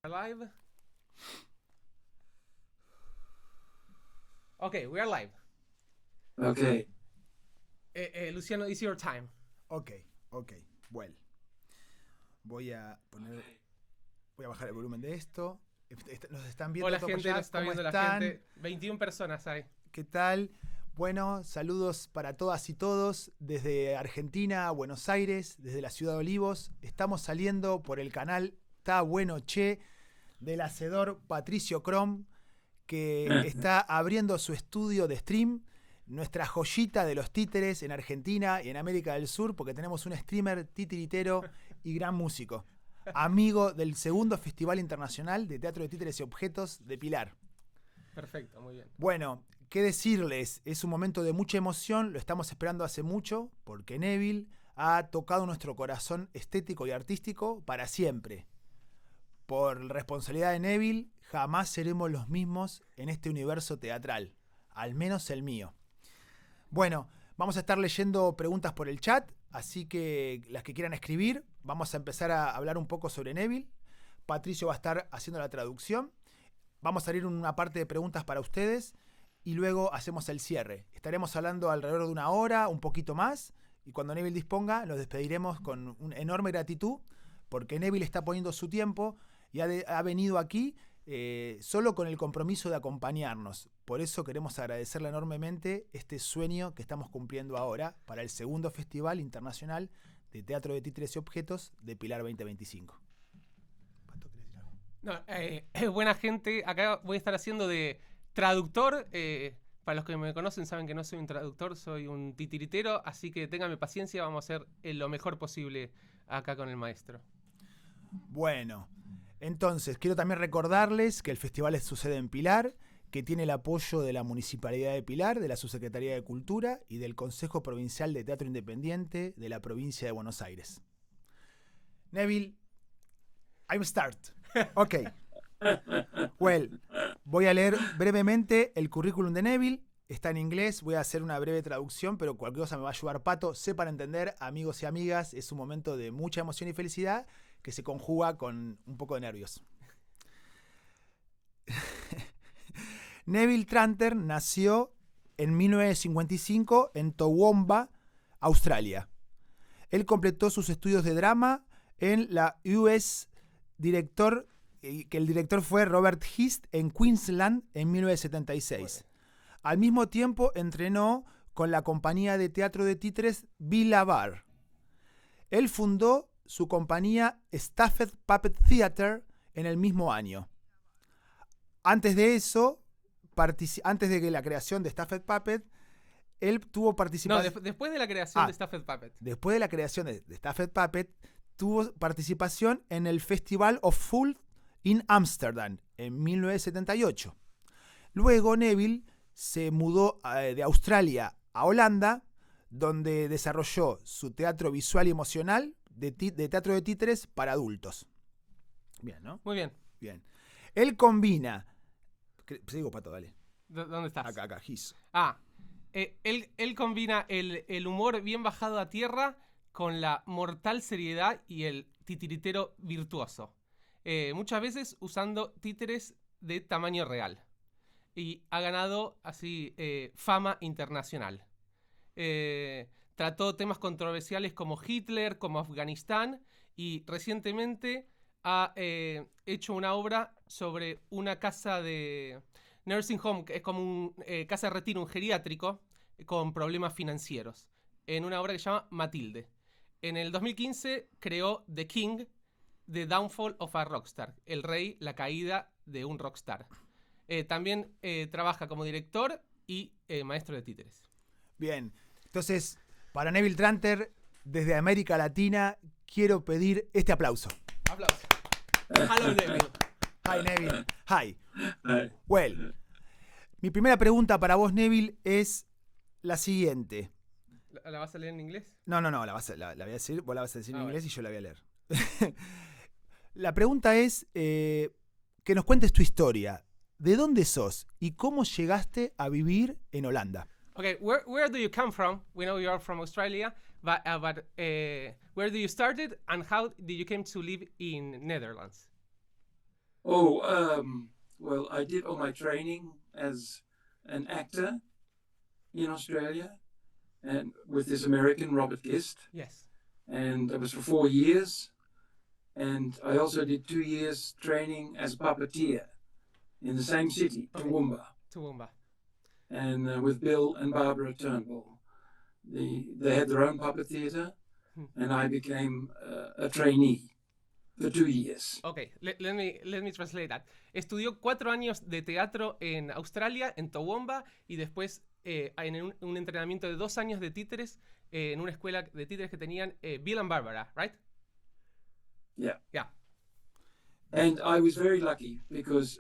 Live. Okay, we are live. Okay. Luciano, it's your time. Ok. Well. Voy a bajar el volumen de esto. Nos están viendo Hola todos gente, allá. nos está ¿Cómo viendo están? la gente. 21 personas hay. ¿Qué tal? Bueno, saludos para todas y todos desde Argentina, Buenos Aires, desde la ciudad de Olivos. Estamos saliendo por el canal Tá Bueno Che del hacedor Patricio Crom, que está abriendo su estudio de stream, nuestra joyita de los títeres en Argentina y en América del Sur, porque tenemos un streamer titiritero y gran músico, amigo del segundo Festival Internacional de Teatro de Títeres y Objetos de Pilar. Perfecto, muy bien. Bueno, ¿qué decirles? Es un momento de mucha emoción, lo estamos esperando hace mucho, porque Neville ha tocado nuestro corazón estético y artístico para siempre. Por responsabilidad de Neville, jamás seremos los mismos en este universo teatral, al menos el mío. Bueno, vamos a estar leyendo preguntas por el chat, así que las que quieran escribir, vamos a empezar a hablar un poco sobre Neville. Patricio va a estar haciendo la traducción. Vamos a abrir una parte de preguntas para ustedes y luego hacemos el cierre. Estaremos hablando alrededor de una hora, un poquito más, y cuando Neville disponga, nos despediremos con una enorme gratitud, porque Neville está poniendo su tiempo y ha venido aquí solo con el compromiso de acompañarnos. Por eso queremos agradecerle enormemente este sueño que estamos cumpliendo ahora para el segundo Festival Internacional de Teatro de Títeres y Objetos de Pilar 2025. ¿Pato, querés decir algo? No, buena gente, acá voy a estar haciendo de traductor. Para los que me conocen saben que no soy un traductor, soy un titiritero, así que ténganme paciencia, vamos a hacer lo mejor posible acá con el maestro. Bueno, entonces quiero también recordarles que el festival sucede en Pilar, que tiene el apoyo de la Municipalidad de Pilar, de la Subsecretaría de Cultura y del Consejo Provincial de Teatro Independiente de la provincia de Buenos Aires. Neville, I'm start. Ok. Well, voy a leer brevemente el currículum de Neville. Está en inglés, voy a hacer una breve traducción, pero cualquier cosa me va a ayudar Pato. Sepan entender, amigos y amigas, es un momento de mucha emoción y felicidad que se conjuga con un poco de nervios. Neville Tranter nació en 1955 en Toowoomba, Australia. Él completó sus estudios de drama en la US Director, que el director fue Robert Hist, en Queensland en 1976. Al mismo tiempo entrenó con la compañía de teatro de títeres Villa Bar. Él fundó su compañía Stafford Puppet Theatre en el mismo año. Antes de eso, antes de la creación de Stafford Puppet, él tuvo participación... No, después de la creación de Stafford Puppet. Después de la creación de Stafford Puppet, tuvo participación en el Festival of Fools in Amsterdam en 1978. Luego Neville se mudó de Australia a Holanda, donde desarrolló su teatro visual y emocional de teatro de títeres para adultos. Bien, ¿no? Muy bien. Bien. Él combina... Sigo, Pato, dale. ¿Dónde estás? Acá, Gis. Él combina el humor bien bajado a tierra con la mortal seriedad y el titiritero virtuoso. Muchas veces usando títeres de tamaño real. Y ha ganado así fama internacional. Trató temas controversiales como Hitler, como Afganistán, y recientemente ha hecho una obra sobre una casa de nursing home, que es como una casa de retiro, un geriátrico, con problemas financieros, en una obra que se llama Matilde. En el 2015 creó The King, The Downfall of a Rockstar, el rey, la caída de un rockstar. También trabaja como director y maestro de títeres. Bien, entonces, para Neville Tranter, desde América Latina, quiero pedir este aplauso. Aplausos. Hello, Neville. Hi, Neville. Hi. Hi. Well, mi primera pregunta para vos, Neville, es la siguiente. ¿La vas a leer en inglés? No, la voy a decir, vos la vas a decir en inglés bueno. y yo la voy a leer. La pregunta es que nos cuentes tu historia. ¿De dónde sos y cómo llegaste a vivir en Holanda? Okay, where do you come from? We know you are from Australia, but where do you started and how did you came to live in Netherlands? Oh, well, I did all my training as an actor in Australia, and with this American Robert Gist, Yes. and that was for 4 years. And I also did 2 years training as a puppeteer in the same city, Okay. Toowoomba, Toowoomba. and with Bill and Barbara Turnbull. They had their own puppet theatre, and I became a trainee for 2 years. Ok, let me translate that. Estudió 4 años de teatro en Australia, en Toowoomba, y después en un entrenamiento de 2 años de títeres en una escuela de títeres que tenían Bill and Barbara, right? Yeah. Yeah. And I was very lucky because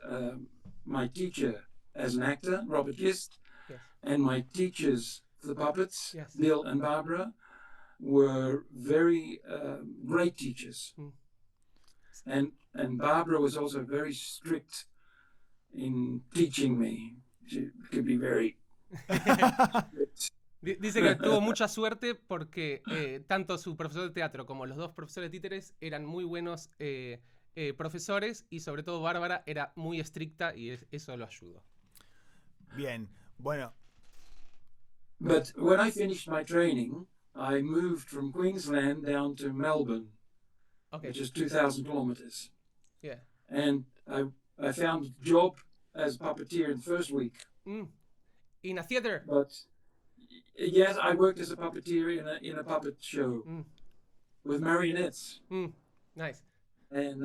my teacher as an actor, Robert Gist, Yes. and my teachers for the puppets, Yes. Bill and Barbara, were very great teachers. And Barbara was also very strict in teaching me. She could be very strict. Dice que tuvo mucha suerte porque tanto su profesor de teatro como los dos profesores de títeres eran muy buenos profesores, y sobre todo Bárbara era muy estricta y eso lo ayudó. Bien, bueno. But when I finished my training, I moved from Queensland down to Melbourne, Okay. which is 2,000 kilometers. Yeah. And I found a job as a puppeteer in the first week. In a theater. But yes, I worked as a puppeteer in a puppet show with marionettes. Nice. And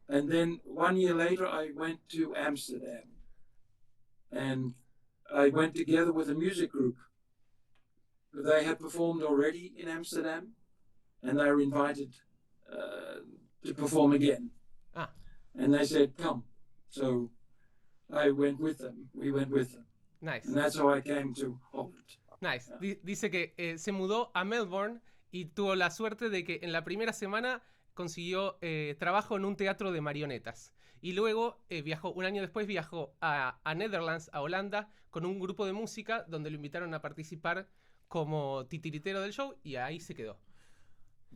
then 1 year later, I went to Amsterdam, and I went together with a music group. They had performed already in Amsterdam, and they were invited to perform again. And they said, come. So I went with them. We went with them. Nice. And that's how I came to Holland. Nice. Dice que se mudó a Melbourne y tuvo la suerte de que en la primera semana consiguió trabajo en un teatro de marionetas. Y luego viajó, un año después viajó a Netherlands, a Holanda, con un grupo de música donde lo invitaron a participar como titiritero del show, y ahí se quedó.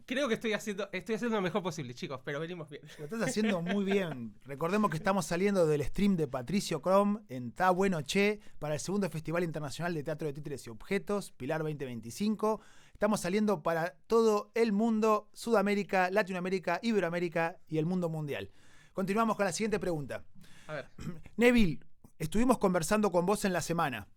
Creo que estoy haciendo lo mejor posible, chicos, pero venimos bien. Lo estás haciendo muy bien. Recordemos que estamos saliendo del stream de Patricio Crom en Ta Bueno Che para el segundo Festival Internacional de Teatro de Títeres y Objetos, Pilar 2025. Estamos saliendo para todo el mundo, Sudamérica, Latinoamérica, Iberoamérica y el mundo mundial. Continuamos con la siguiente pregunta. A ver. Neville, estuvimos conversando con vos en la semana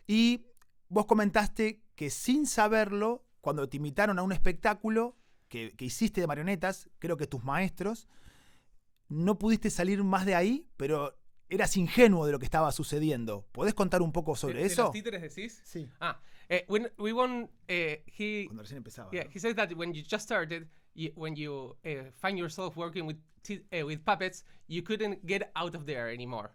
y vos comentaste que sin saberlo, cuando te invitaron a un espectáculo que hiciste de marionetas, creo que tus maestros, no pudiste salir más de ahí, pero eras ingenuo de lo que estaba sucediendo. ¿Podés contar un poco sobre eso? ¿De los títeres decís? Sí. When we won, Cuando recién empezaba. Yeah, he said that when you just started, when you find yourself working with puppets, you couldn't get out of there anymore.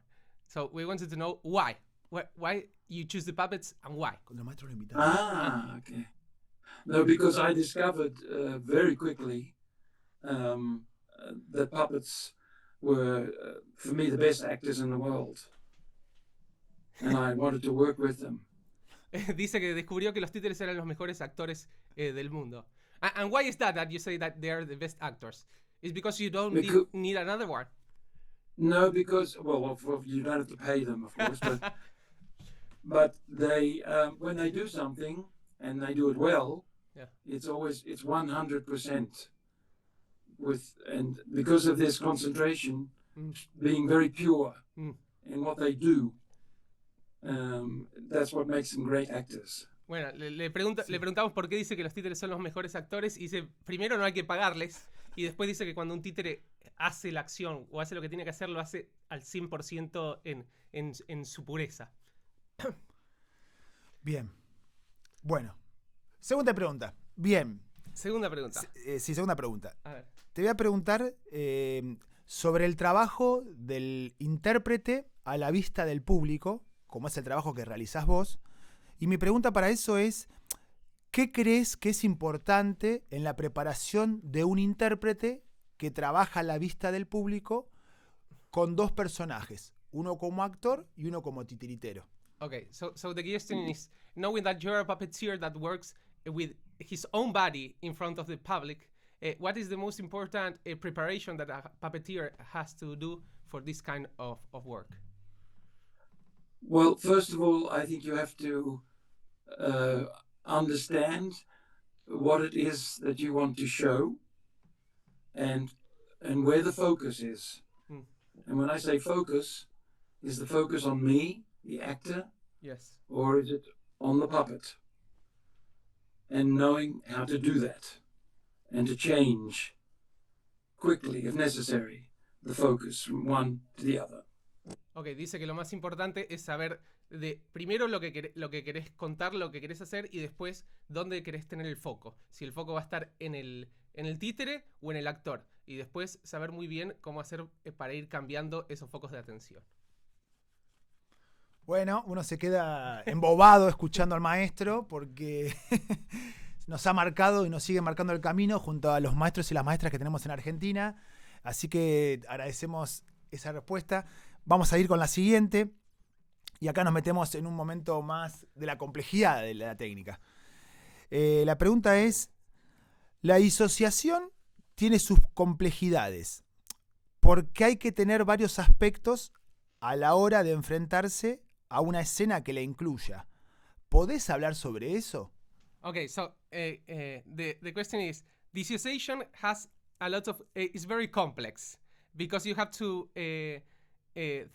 So we wanted to know why. Why you choose the puppets and why? Cuando los maestros lo invitaron. Okay. No, because I discovered very quickly that puppets were, for me, the best actors in the world. And I wanted to work with them. Dice que descubrió que los títeres eran los mejores actores del mundo. And why is that you say that they are the best actors? Is because you don't need another one? No, because, well, you don't have to pay them, of course, but they, when they do something and they do it well, it's 100% and because of this concentration, being very pure in what they do, that's what makes them great actors. Bueno, le preguntamos por qué dice que los títeres son los mejores actores, y dice, primero no hay que pagarles, y después dice que cuando un títere hace la acción o hace lo que tiene que hacer, lo hace al 100% en su pureza. Bien. Bueno. Segunda pregunta. Bien. Segunda pregunta. Sí, segunda pregunta. A ver. Te voy a preguntar sobre el trabajo del intérprete a la vista del público, como es el trabajo que realizás vos. Y mi pregunta para eso es, ¿qué crees que es importante en la preparación de un intérprete que trabaja a la vista del público con dos personajes? Uno como actor y uno como titiritero. Okay, so the question is, knowing that you're a puppeteer that works with his own body in front of the public what is the most important preparation that a puppeteer has to do for this kind of work? Well, first of all, I think you have to understand what it is that you want to show and where the focus is. Mm. And when I say focus, is the focus on me, the actor, Yes. or is it on the puppet? And knowing how to do that and to change quickly, if necessary, the focus from one to the other. Ok, dice que lo más importante es saber de primero lo que querés contar, lo que querés hacer y después dónde querés tener el foco. Si el foco va a estar en el títere o en el actor. Y después saber muy bien cómo hacer para ir cambiando esos focos de atención. Bueno, uno se queda embobado escuchando al maestro porque nos ha marcado y nos sigue marcando el camino junto a los maestros y las maestras que tenemos en Argentina. Así que agradecemos esa respuesta. Vamos a ir con la siguiente. Y acá nos metemos en un momento más de la complejidad de la técnica. La pregunta es, la disociación tiene sus complejidades, porque hay que tener varios aspectos a la hora de enfrentarse a una escena que la incluya. ¿Podés hablar sobre eso? Okay, so the question is, dissociation has a lot of, it's very complex because you have to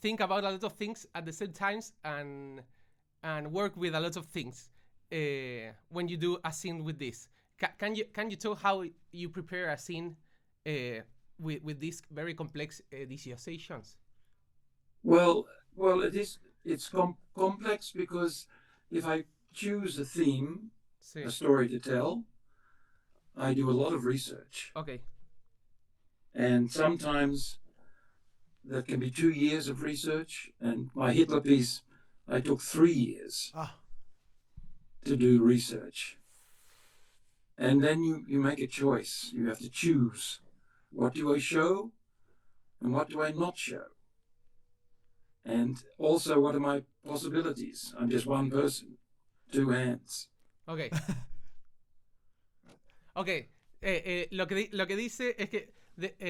think about a lot of things at the same times and work with a lot of things when you do a scene with this. Can you tell how you prepare a scene with these very complex dissociations? Well, it's complex because if I choose a theme, Sí. a story to tell, I do a lot of research. Okay. And sometimes that can be 2 years of research. And my Hitler piece, I took 3 years to do research. And then you make a choice. You have to choose. What do I show and what do I not show? And also, what are my possibilities? I'm just one person, 2 hands. Ok. Ok. Lo que dice es que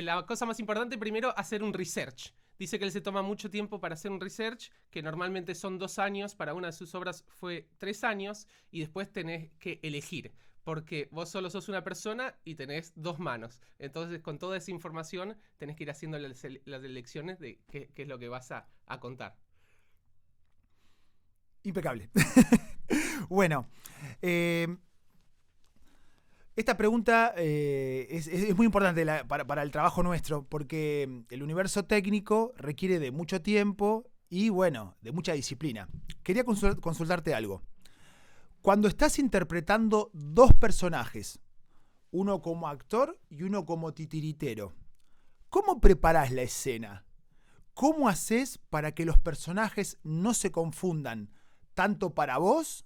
la cosa más importante primero hacer un research. Dice que él se toma mucho tiempo para hacer un research, que normalmente son 2 años, para una de sus obras fue 3 años, y después tenés que elegir, porque vos solo sos una persona y tenés 2 manos. Entonces, con toda esa información, tenés que ir haciendo las elecciones de qué es lo que vas a contar. Impecable. Bueno, esta pregunta es muy importante para el trabajo nuestro, porque el universo técnico requiere de mucho tiempo y, bueno, de mucha disciplina. Quería consultarte algo. Cuando estás interpretando 2 personajes, uno como actor y uno como titiritero, ¿cómo preparás la escena? ¿Cómo haces para que los personajes no se confundan, tanto para vos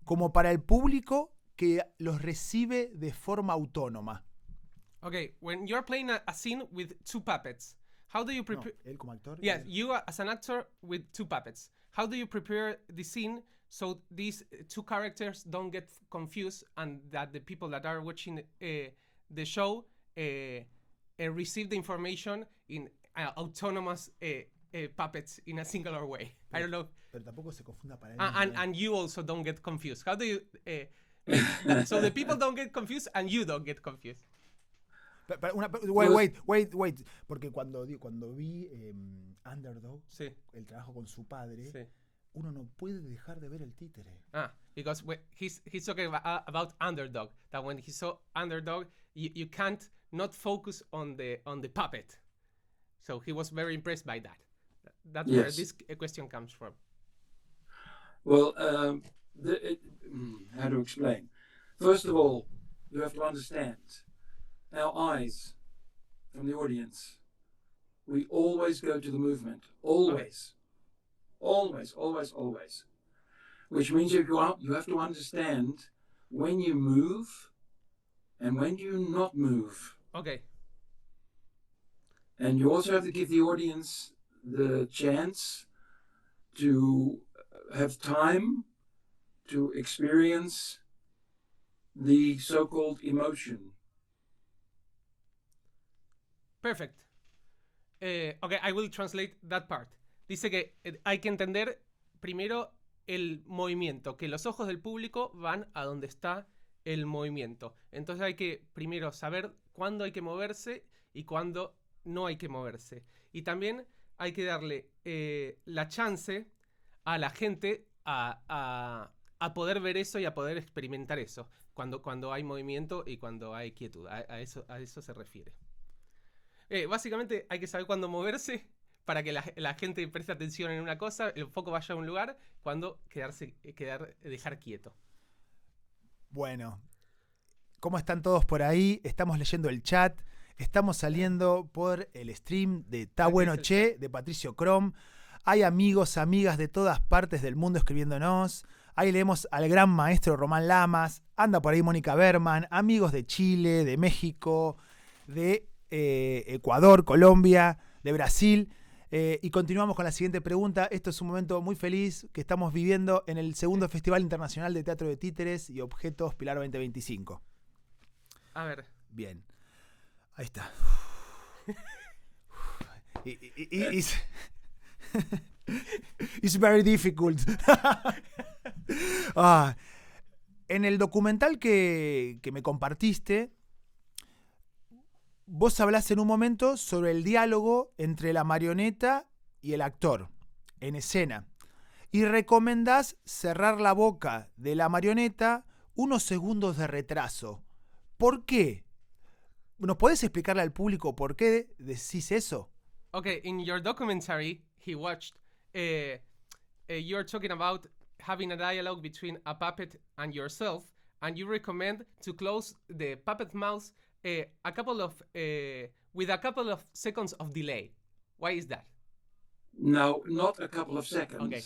como para el público que los recibe de forma autónoma? Okay, when you're playing a scene with 2 puppets, how do you prepare? No, él como actor. Yes, you as an actor with 2 puppets. How do you prepare the scene so these 2 characters don't get confused and that the people that are watching the show receive the information in autonomous puppets in a singular way? I don't know. Pero tampoco se confunda para él. And you also don't get confused. How do you so the people don't get confused and you don't get confused? Wait. Porque cuando vi Underdog, Sí. el trabajo con su padre, Sí. uno no puede dejar de ver el títere. Because he's talking about Underdog. That when he saw Underdog, you can't not focus on the puppet. So he was very impressed by that. That's where Yes. this question comes from. Well, how to explain? First of all, you have to understand our eyes from the audience. We always go to the movement. Always. Always, always, always. Which means you have to understand when you move and when you not move. Okay. And you also have to give the audience the chance to have time to experience the so-called emotion. Perfect. Okay, I will translate that part. Dice que hay que entender primero el movimiento, que los ojos del público van a donde está el movimiento. Entonces hay que primero saber cuándo hay que moverse y cuándo no hay que moverse. Y también hay que darle la chance a la gente a poder ver eso y a poder experimentar eso. Cuando hay movimiento y cuando hay quietud. A eso se refiere. Básicamente hay que saber cuándo moverse para que la gente preste atención en una cosa, el foco vaya a un lugar, cuando dejar quieto. Bueno, ¿cómo están todos por ahí? Estamos leyendo el chat. Estamos saliendo por el stream de Ta Bueno Che, de Patricio Crom. Hay amigos, amigas de todas partes del mundo escribiéndonos. Ahí leemos al gran maestro Román Lamas. Anda por ahí Mónica Berman. Amigos de Chile, de México, de Ecuador, Colombia, de Brasil. Y continuamos con la siguiente pregunta. Esto es un momento muy feliz que estamos viviendo en el segundo Festival Internacional de Teatro de Títeres y Objetos Pilar 2025. A ver. Bien. Ahí está. It's very difficult. En el documental que me compartiste, vos hablás en un momento sobre el diálogo entre la marioneta y el actor en escena. Y recomendás cerrar la boca de la marioneta unos segundos de retraso. ¿Por qué? ¿Nos podés explicarle al público por qué decís eso? Okay, in your documentary he watched, you're talking about having a dialogue between a puppet and yourself, and you recommend to close the puppet mouth with a couple of seconds of delay. Why is that? No, not a couple of seconds. Okay.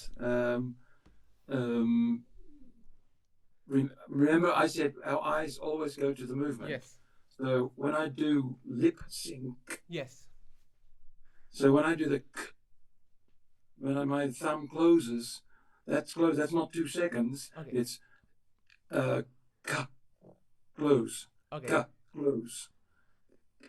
Remember I said our eyes always go to the movement. Yes. So when I do lip sync, Yes. so when I do the k, when my thumb closes, that's close. That's not 2 seconds. Okay. It's k, close, Okay. k, close.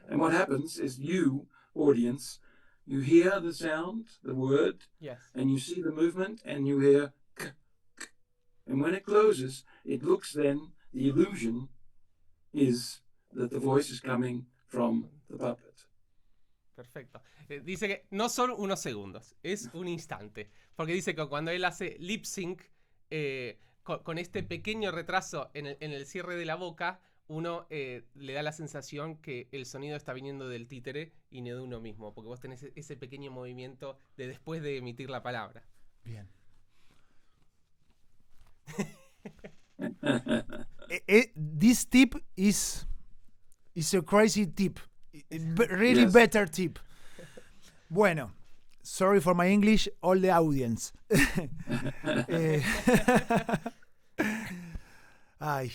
And what happens is you, audience, you hear the sound, the word, Yes. and you see the movement, and you hear k, k. And when it closes, it looks then, the illusion is that the voice is coming from the puppet. Perfecto. Dice que no son unos segundos, es un instante. Porque dice que cuando él hace lip sync, con este pequeño retraso en el cierre de la boca, uno le da la sensación que el sonido está viniendo del títere y no de uno mismo. Porque vos tenés ese pequeño movimiento de después de emitir la palabra. Bien. This tip is a crazy tip. Really Yes. better tip. Bueno, sorry for my English, all the audience. Ay.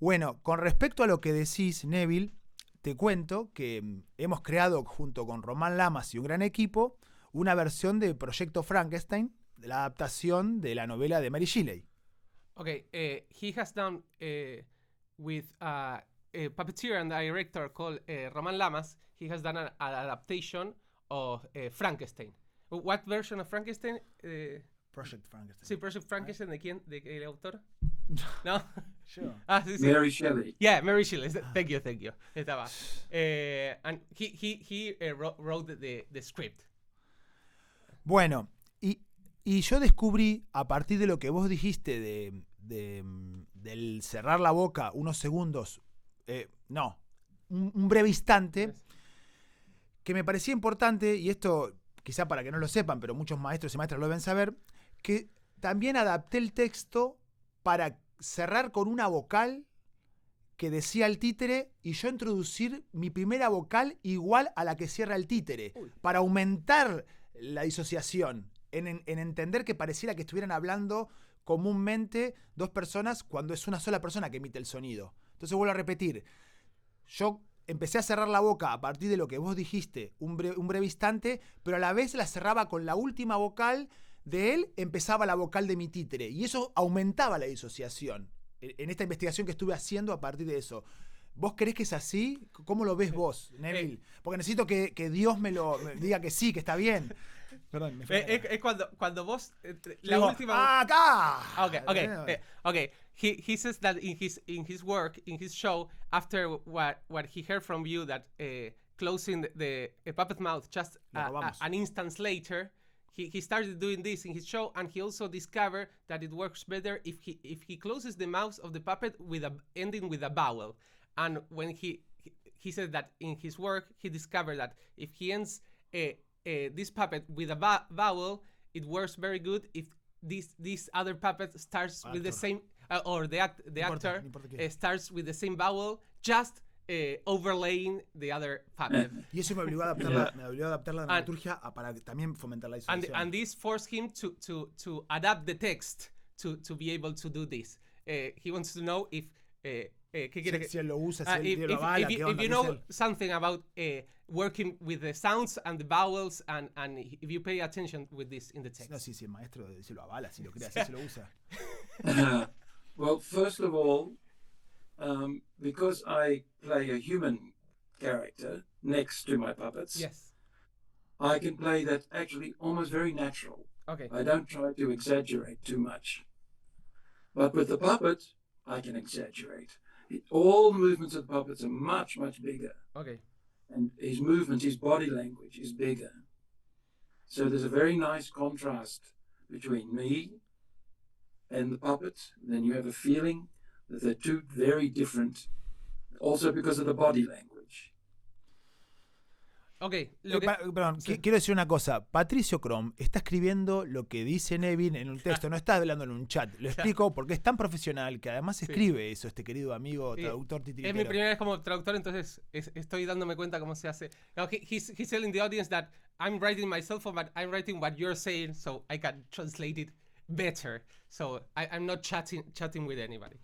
Bueno, con respecto a lo que decís, Neville, te cuento que hemos creado junto con Román Lamas y un gran equipo una versión de Proyecto Frankenstein, de la adaptación de la novela de Mary Shelley. Okay, he has done with a puppeteer and director called Román Lamas, he has done an adaptation of Frankenstein. What version of Frankenstein? Project Frankenstein. Sí, Project Frankenstein, ¿de quién? ¿De qué autor? ¿No? Sure. Ah, sí, sí. Mary Shelley. Yeah, Mary Shelley. Thank you. Estaba. And he wrote the script. Bueno, y yo descubrí, a partir de lo que vos dijiste del cerrar la boca unos segundos, un breve instante, que me parecía importante, y esto quizá para que no lo sepan, pero muchos maestros y maestras lo deben saber, que también adapté el texto para cerrar con una vocal que decía el títere y yo introducir mi primera vocal igual a la que cierra el títere, para aumentar la disociación, en entender que pareciera que estuvieran hablando comúnmente dos personas cuando es una sola persona que emite el sonido. Entonces vuelvo a repetir, yo empecé a cerrar la boca a partir de lo que vos dijiste, un breve instante, pero a la vez la cerraba con la última vocal de él, empezaba la vocal de mi títere, y eso aumentaba la disociación. En esta investigación que estuve haciendo a partir de eso. ¿Vos creés que es así? ¿Cómo lo ves vos, Neville? Porque necesito que Dios me diga que sí, que está bien. Perdón, me fui. Es cuando vos la Digo, última ¡acá! Okay. He says that in his work, in his show, after what he heard from you, that closing the puppet mouth just an instance later, he started doing this in his show, and he also discovered that it works better if he closes the mouth of the puppet with ending with a vowel. And when he said that in his work, he discovered that if he ends this puppet with a vowel, it works very good if this other puppet starts with the same, or the actor starts with the same vowel, just overlaying the other puppet. Y eso me obligó a adaptar la dramaturgia para también fomentar la disociación. And this forced him to adapt the text to be able to do this. He wants to know if si él lo usa, si él lo avala, if you know something about working with the sounds and the vowels, and if you pay attention with this in the text. No, si el maestro se lo avala, si lo crea, si se lo usa. Well, first of all, because I play a human character next to my puppets, yes, I can play that actually almost very natural. Okay. I don't try to exaggerate too much. But with the puppet, I can exaggerate. All movements of the puppets are much, much bigger. Okay. And his movement, his body language is bigger. So there's a very nice contrast between me and the puppet. Then you have a feeling that they're two very different, also because of the body language. Okay. Perdón, quiero decir una cosa. Patricio Crom está escribiendo lo que dice Neville en un texto, no está hablando en un chat. Lo explico porque es tan profesional que además escribe eso, este querido amigo traductor titiritero. Es mi primera vez como traductor, entonces estoy dándome cuenta cómo se hace. Now, he's telling the audience that I'm writing my cell phone, but I'm writing what you're saying, so I can translate it better. So I'm not chatting with anybody.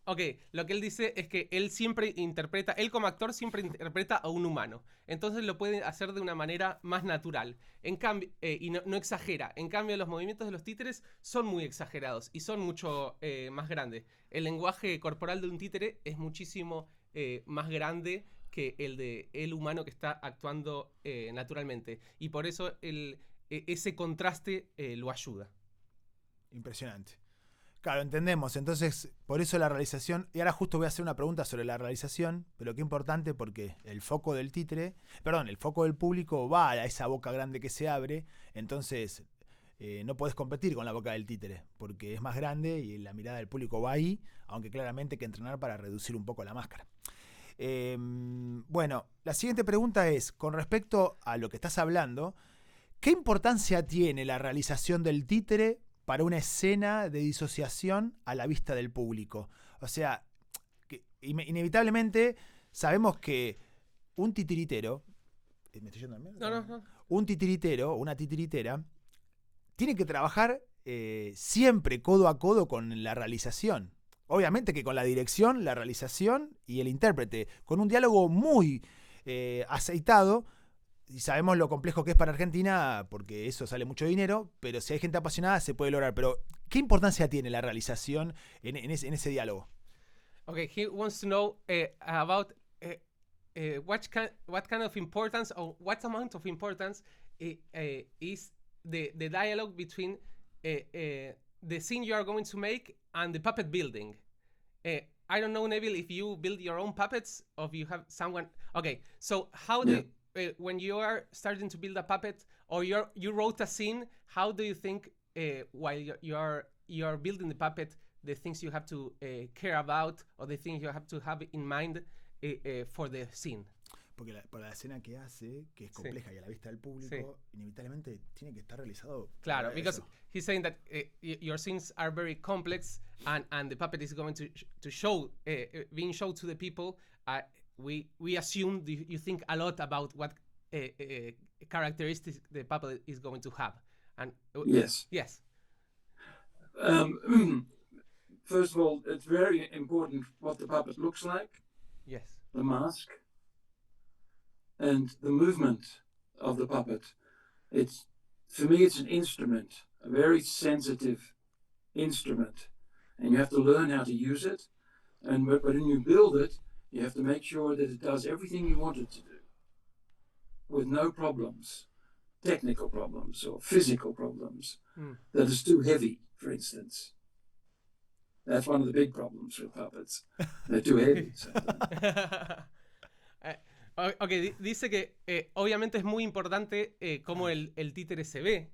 Ok, lo que él dice es que él siempre interpreta, él como actor siempre interpreta a un humano. Entonces lo puede hacer de una manera más natural. En cambio, y no exagera. En cambio, los movimientos de los títeres son muy exagerados y son mucho más grandes. El lenguaje corporal de un títere es muchísimo más grande que el de el humano que está actuando naturalmente. Y por eso ese contraste lo ayuda. Impresionante. Claro, entendemos. Entonces, por eso la realización... Y ahora justo voy a hacer una pregunta sobre la realización, pero qué importante porque el foco del títere... Perdón, el foco del público va a esa boca grande que se abre, entonces no podés competir con la boca del títere, porque es más grande y la mirada del público va ahí, aunque claramente hay que entrenar para reducir un poco la máscara. Bueno, la siguiente pregunta es, con respecto a lo que estás hablando, ¿qué importancia tiene la realización del títere para una escena de disociación a la vista del público? O sea, que inevitablemente sabemos que un titiritero... ¿Me estoy yendo al medio? No. Un titiritero, una titiritera, tiene que trabajar siempre codo a codo con la realización. Obviamente que con la dirección, la realización y el intérprete, con un diálogo muy aceitado. Y sabemos lo complejo que es para Argentina, porque eso sale mucho dinero, pero si hay gente apasionada se puede lograr. Pero, ¿qué importancia tiene la realización en ese diálogo? Okay, he wants to know about what kind of importance, or what amount of importance is the dialogue between the scene you are going to make and the puppet building. I don't know, Neville, if you build your own puppets or if you have someone... Okay, so how do when you are starting to build a puppet, or you wrote a scene, how do you think while you are building the puppet, the things you have to care about, or the things you have to have in mind for the scene? Porque por la escena que hace, que es compleja y a la vista del público, inevitablemente tiene que estar realizado. Claro, because he's saying that your scenes are very complex, and the puppet is going to show, being shown to the people. We assume you think a lot about what characteristics the puppet is going to have. And yes. First of all, it's very important what the puppet looks like. Yes. The mask and the movement of the puppet. For me, it's an instrument, a very sensitive instrument, and you have to learn how to use it. And when you build it, You have to make sure that it does everything you want it to do with no problems, technical problems or physical problems, that is too heavy, for instance. That's one of the big problems with puppets. They're too heavy. Ok, dice que obviamente es muy importante cómo el títere se ve.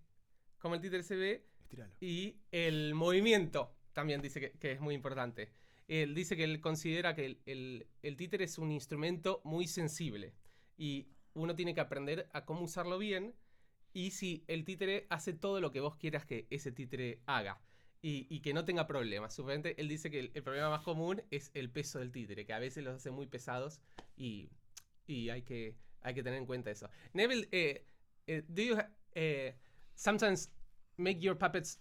Cómo el títere se ve. Estíralo. Y el movimiento también dice que es muy importante. Él dice que él considera que el títere es un instrumento muy sensible. Y uno tiene que aprender a cómo usarlo bien. Y si el títere hace todo lo que vos quieras que ese títere haga. Y que no tenga problemas. Supuestamente él dice que el problema más común es el peso del títere. Que a veces los hace muy pesados. Y hay que tener en cuenta eso. Neville, do you sometimes make your puppets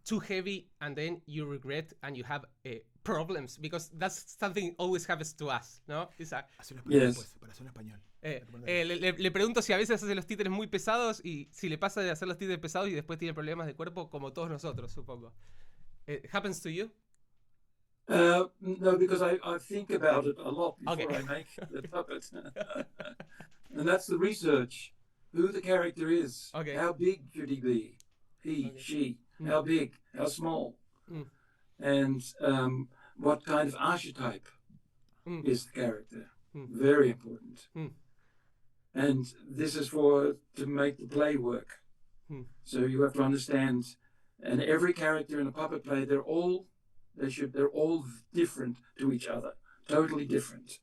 too heavy and then you regret and you have problems? Because that's something always happens to us, ¿no? Hacerlo español Yes. después, para hacerlo español. Le pregunto si a veces hace los títeres muy pesados y si le pasa de hacer los títeres pesados y después tiene problemas de cuerpo como todos nosotros, supongo. Happens to you? No, because I think about it a lot before Okay. I make the puppet. And that's the research. Who the character is. Okay. How big should he be? He, Okay. she. How big? How small? Mm. And what kind of archetype is the character? Very important. And this is to make the play work. So you have to understand, and every character in a puppet play, they're all different to each other, totally different.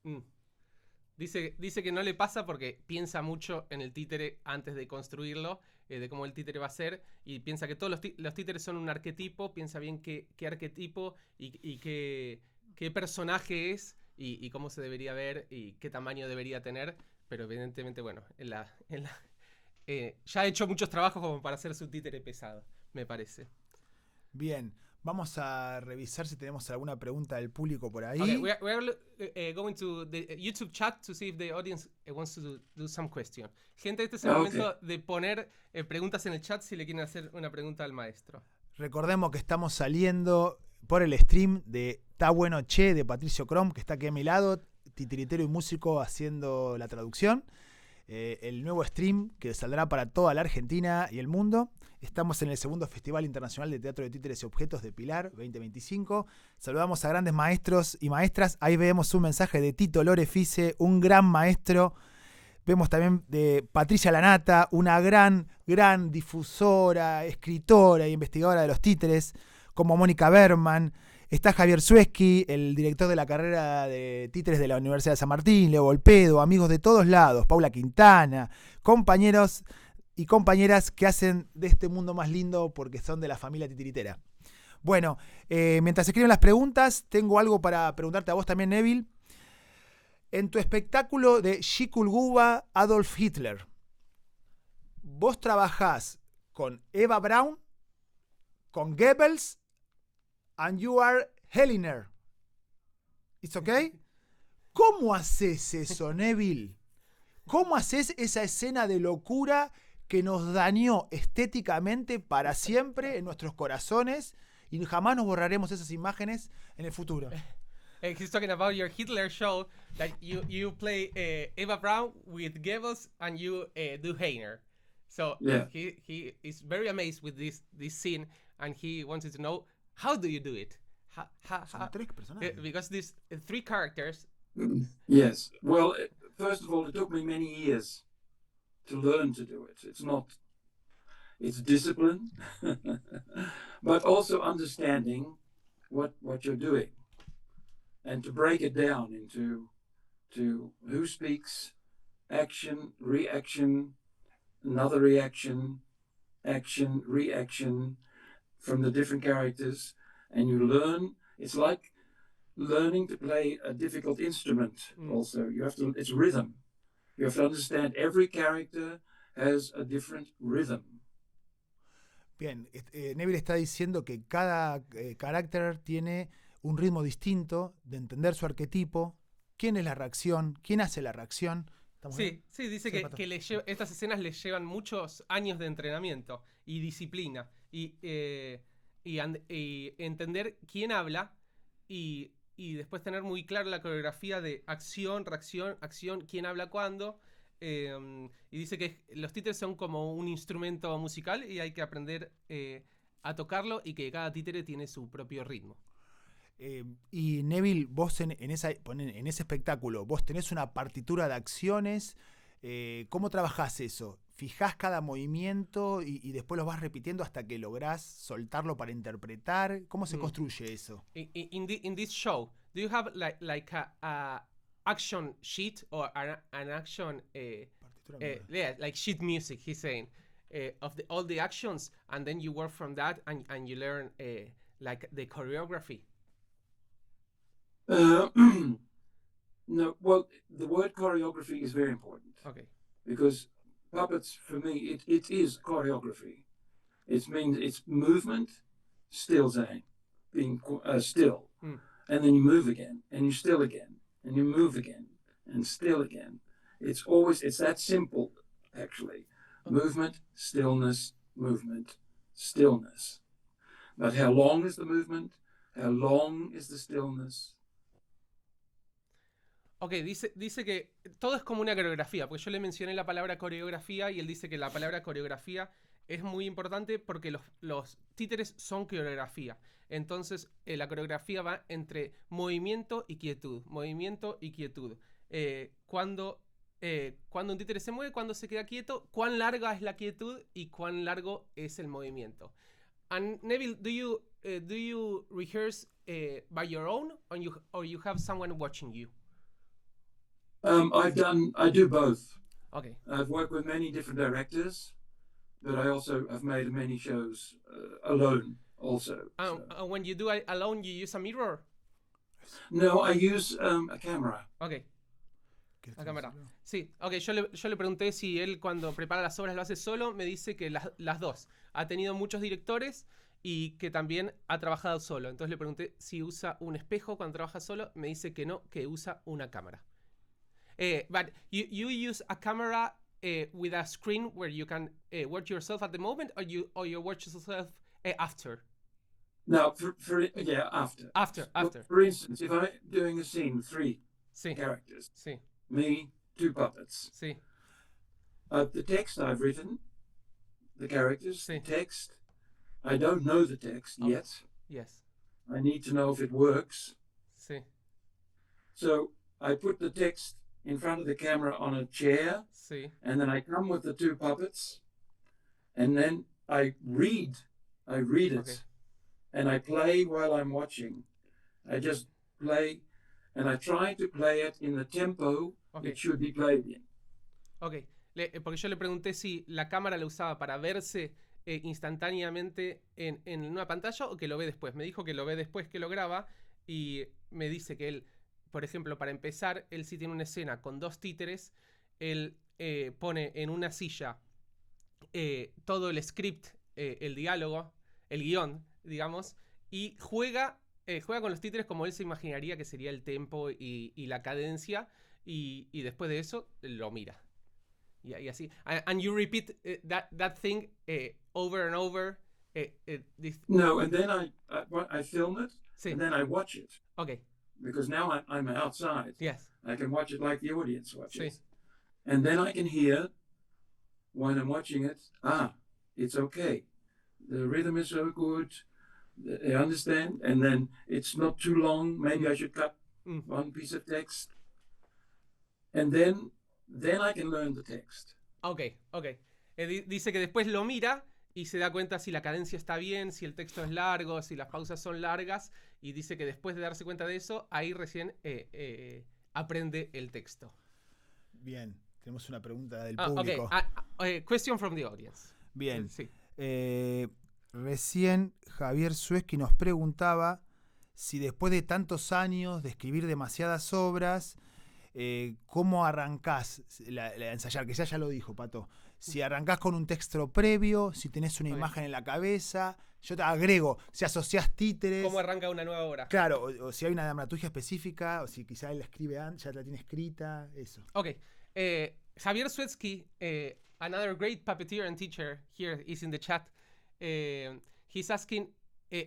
Dice que no le pasa porque piensa mucho en el títere antes de construirlo, de cómo el títere va a ser, y piensa que todos los títeres son un arquetipo, piensa bien qué arquetipo y qué personaje es y cómo se debería ver y qué tamaño debería tener, pero evidentemente, bueno, ya ha hecho muchos trabajos como para hacer su títere pesado, me parece. Bien, vamos a revisar si tenemos alguna pregunta del público por ahí. Okay, we are going to the YouTube chat to see if the audience wants to do some question. Gente, este es el momento de poner preguntas en el chat si le quieren hacer una pregunta al maestro. Recordemos que estamos saliendo por el stream de Tá Bueno Che de Patricio Crom, que está aquí a mi lado, titiritero y músico haciendo la traducción. El nuevo stream que saldrá para toda la Argentina y el mundo. Estamos en el segundo Festival Internacional de Teatro de Títeres y Objetos de Pilar 2025. Saludamos a grandes maestros y maestras. Ahí vemos un mensaje de Tito Lorefice, un gran maestro. Vemos también de Patricia Lanata, una gran difusora, escritora e investigadora de los títeres, como Mónica Berman. Está Javier Sueski, el director de la carrera de títeres de la Universidad de San Martín, Leo Volpedo, amigos de todos lados, Paula Quintana, compañeros y compañeras que hacen de este mundo más lindo porque son de la familia titiritera. Bueno, mientras escriben las preguntas, tengo algo para preguntarte a vos también, Neville. En tu espectáculo de Chikulguba Adolf Hitler, vos trabajás con Eva Braun, con Goebbels, and you are Helliner. ¿It's okay? ¿Cómo haces eso, Neville? ¿Cómo haces esa escena de locura que nos dañó estéticamente para siempre en nuestros corazones y jamás nos borraremos esas imágenes en el futuro? He's talking about your Hitler show that you play Eva Braun with Goebbels and you do Heiner. So yeah. He is very amazed with this scene and he wanted to know, how do you do it? Son tres personajes. Because these three characters. Yes. Well, first of all, it took me many years to learn to do it. It's discipline, but also understanding what you're doing, and to break it down into who speaks, action, reaction, another reaction, action, reaction from the different characters, and you learn. It's like learning to play a difficult instrument. Also, it's rhythm. You have to understand every character has a different rhythm. Bien, Neville está diciendo que cada carácter tiene un ritmo distinto, de entender su arquetipo, quién es la reacción, quién hace la reacción. Sí, dice que estas escenas les llevan muchos años de entrenamiento y disciplina y entender quién habla y y después tener muy claro la coreografía de acción, reacción, acción, quién habla cuándo. Y dice que los títeres son como un instrumento musical y hay que aprender a tocarlo y que cada títere tiene su propio ritmo. Y Neville, vos en ese espectáculo, vos tenés una partitura de acciones. ¿Cómo trabajás eso? ¿Fijás cada movimiento y después lo vas repitiendo hasta que lográs soltarlo para interpretar? ¿Cómo se construye eso? In this show, do you have like a action sheet or an action yeah, like sheet music? He's saying of all the actions, and then you work from that and you learn like the choreography. No, well, the word choreography is very important. Okay. Because puppets, for me, it is choreography. It means it's movement, still saying, being still. And then you move again, and you still again, and you move again, and still again. It's that simple, actually. Okay. Movement, stillness, movement, stillness. But how long is the movement? How long is the stillness? Ok, dice que todo es como una coreografía, porque yo le mencioné la palabra coreografía y él dice que la palabra coreografía es muy importante porque los títeres son coreografía. Entonces, la coreografía va entre movimiento y quietud. Movimiento y quietud. Cuando un títere se mueve, cuando se queda quieto, cuán larga es la quietud y cuán largo es el movimiento. And Neville, do you rehearse by your own or you have someone watching you? I do both. Okay. I've worked with many different directors, but I also have made many shows alone also. When you do it alone, you use a mirror? No, I use a camera. Ok. La cámara. Sí, ok, yo le pregunté si él cuando prepara las obras lo hace solo. Me dice que las dos. Ha tenido muchos directores y que también ha trabajado solo. Entonces le pregunté si usa un espejo cuando trabaja solo. Me dice que no, que usa una cámara. But you use a camera with a screen where you can watch yourself at the moment, or you watch yourself after? No, after. After. For instance, if I'm doing a scene, 3 Sí. characters, Sí. me, 2 puppets. Sí. The text I've written, the characters, Sí. the text, I don't know the text yet. Yes. I need to know if it works. Sí. So I put the text in front of the camera on a chair, Sí. and then I come with the 2 puppets, and then I read it, Okay. and I play while I'm watching. I just play, and I try to play it in the tempo Okay. it should be played in. Ok, porque yo le pregunté si la cámara la usaba para verse instantáneamente en una pantalla o que lo ve después. Me dijo que lo ve después que lo graba y me dice que él, por ejemplo, para empezar, él sí tiene una escena con 2 títeres, él pone en una silla todo el script, el diálogo, el guión, digamos, y juega con los títeres como él se imaginaría que sería el tempo y la cadencia, y después de eso lo mira. Y así. And you repeat that thing over and over. No, and then I film it, Sí. and then I watch it. Okay. Because now I'm outside. Yes. I can watch it like the audience watches. Sí. And then I can hear, when I'm watching it, it's okay. The rhythm is so good. I understand. And then it's not too long. Maybe I should cut one piece of text. And then I can learn the text. Ok. Dice que después lo mira y se da cuenta si la cadencia está bien, si el texto es largo, si las pausas son largas. Y dice que después de darse cuenta de eso, ahí recién aprende el texto. Bien, tenemos una pregunta del público. Question from the audience. Bien. Sí. Recién Javier Sueski nos preguntaba si después de tantos años de escribir demasiadas obras, ¿cómo arrancás la ensayar? Que ya lo dijo, Pato. Si arrancás con un texto previo, si tenés una imagen en la cabeza. Yo te agrego, si asociás títeres. ¿Cómo arranca una nueva obra? Claro, o si hay una dramaturgia específica, o si quizá él la escribe antes, ya la tiene escrita, eso. Ok. Javier Suetzky, another great puppeteer and teacher here, is in the chat. He's asking,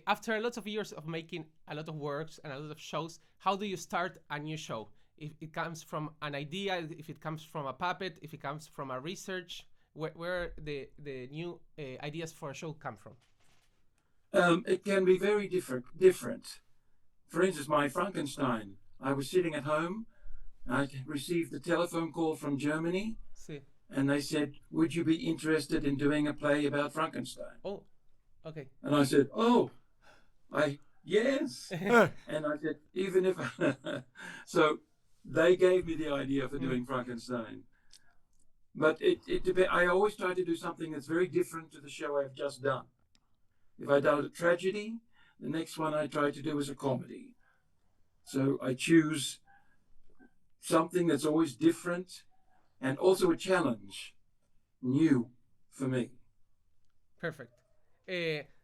after a lot of years of making a lot of works and a lot of shows, how do you start a new show? If it comes from an idea, if it comes from a puppet, if it comes from a research, where the new ideas for a show come from? It can be very different. For instance, my Frankenstein, I was sitting at home, I received a telephone call from Germany, Sí. and they said, would you be interested in doing a play about Frankenstein? Oh, okay. And I said, yes. And I said, even if... So they gave me the idea for doing Frankenstein. But I always try to do something that's very different to the show I've just done. If I done a tragedy, the next one I try to do is a comedy. So I choose something that's always different and also a challenge, new for me. Perfect.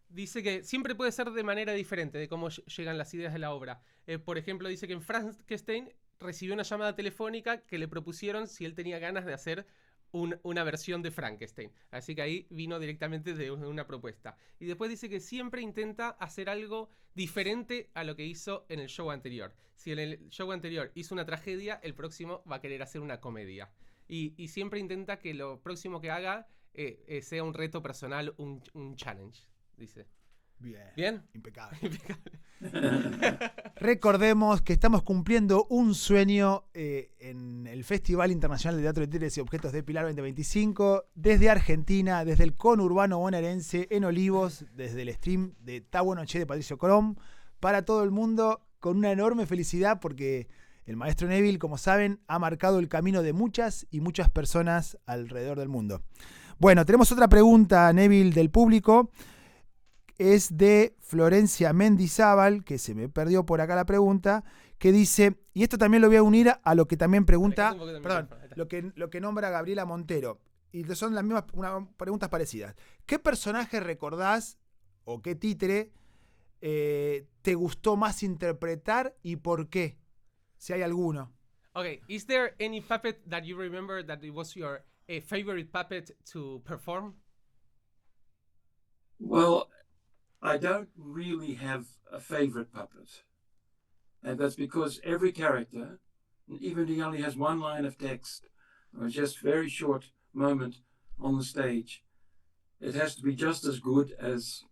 Dice que siempre puede ser de manera diferente de cómo llegan las ideas de la obra. Por ejemplo, dice que en Frankenstein recibió una llamada telefónica que le propusieron si él tenía ganas de hacer una versión de Frankenstein. Así que ahí vino directamente de una propuesta. Y después dice que siempre intenta hacer algo diferente a lo que hizo en el show anterior. Si en el show anterior hizo una tragedia, el próximo va a querer hacer una comedia. Y siempre intenta que lo próximo que haga sea un reto personal, un challenge, dice. Bien. ¿Bien? Impecable. Impecable. Recordemos que estamos cumpliendo un sueño en el Festival Internacional de Teatro de Títeres y Objetos de Pilar 2025, desde Argentina, desde el conurbano bonaerense, en Olivos, desde el stream de Tá Bueno Che de Patricio Crom, para todo el mundo, con una enorme felicidad porque el maestro Neville, como saben, ha marcado el camino de muchas y muchas personas alrededor del mundo. Bueno, tenemos otra pregunta, Neville, del público. Es de Florencia Mendizábal, que se me perdió por acá la pregunta, que dice, y esto también lo voy a unir a lo que también pregunta, perdón, lo que nombra Gabriela Montero, y son las mismas preguntas parecidas. ¿Qué personaje recordás o qué títere te gustó más interpretar y por qué? Si hay alguno. Okay, is there any puppet that you remember that it was your favorite puppet to perform? Well, I don't really have a favorite puppet. And that's because every character, even if he only has one line of text, or just very short moment on the stage, it has to be just as good as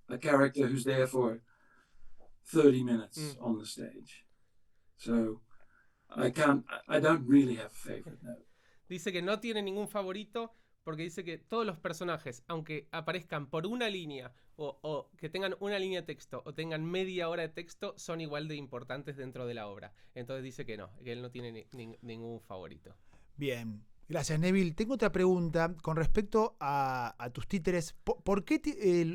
a character who's there for 30 minutes on the stage. So I don't really have a favorite, no. Dice que no tiene ningún favorito porque dice que todos los personajes, aunque aparezcan por una línea o que tengan una línea de texto o tengan media hora de texto, son igual de importantes dentro de la obra. Entonces dice que no, que él no tiene ningún favorito. Bien, gracias Neville. Tengo otra pregunta con respecto a tus títeres. ¿Por qué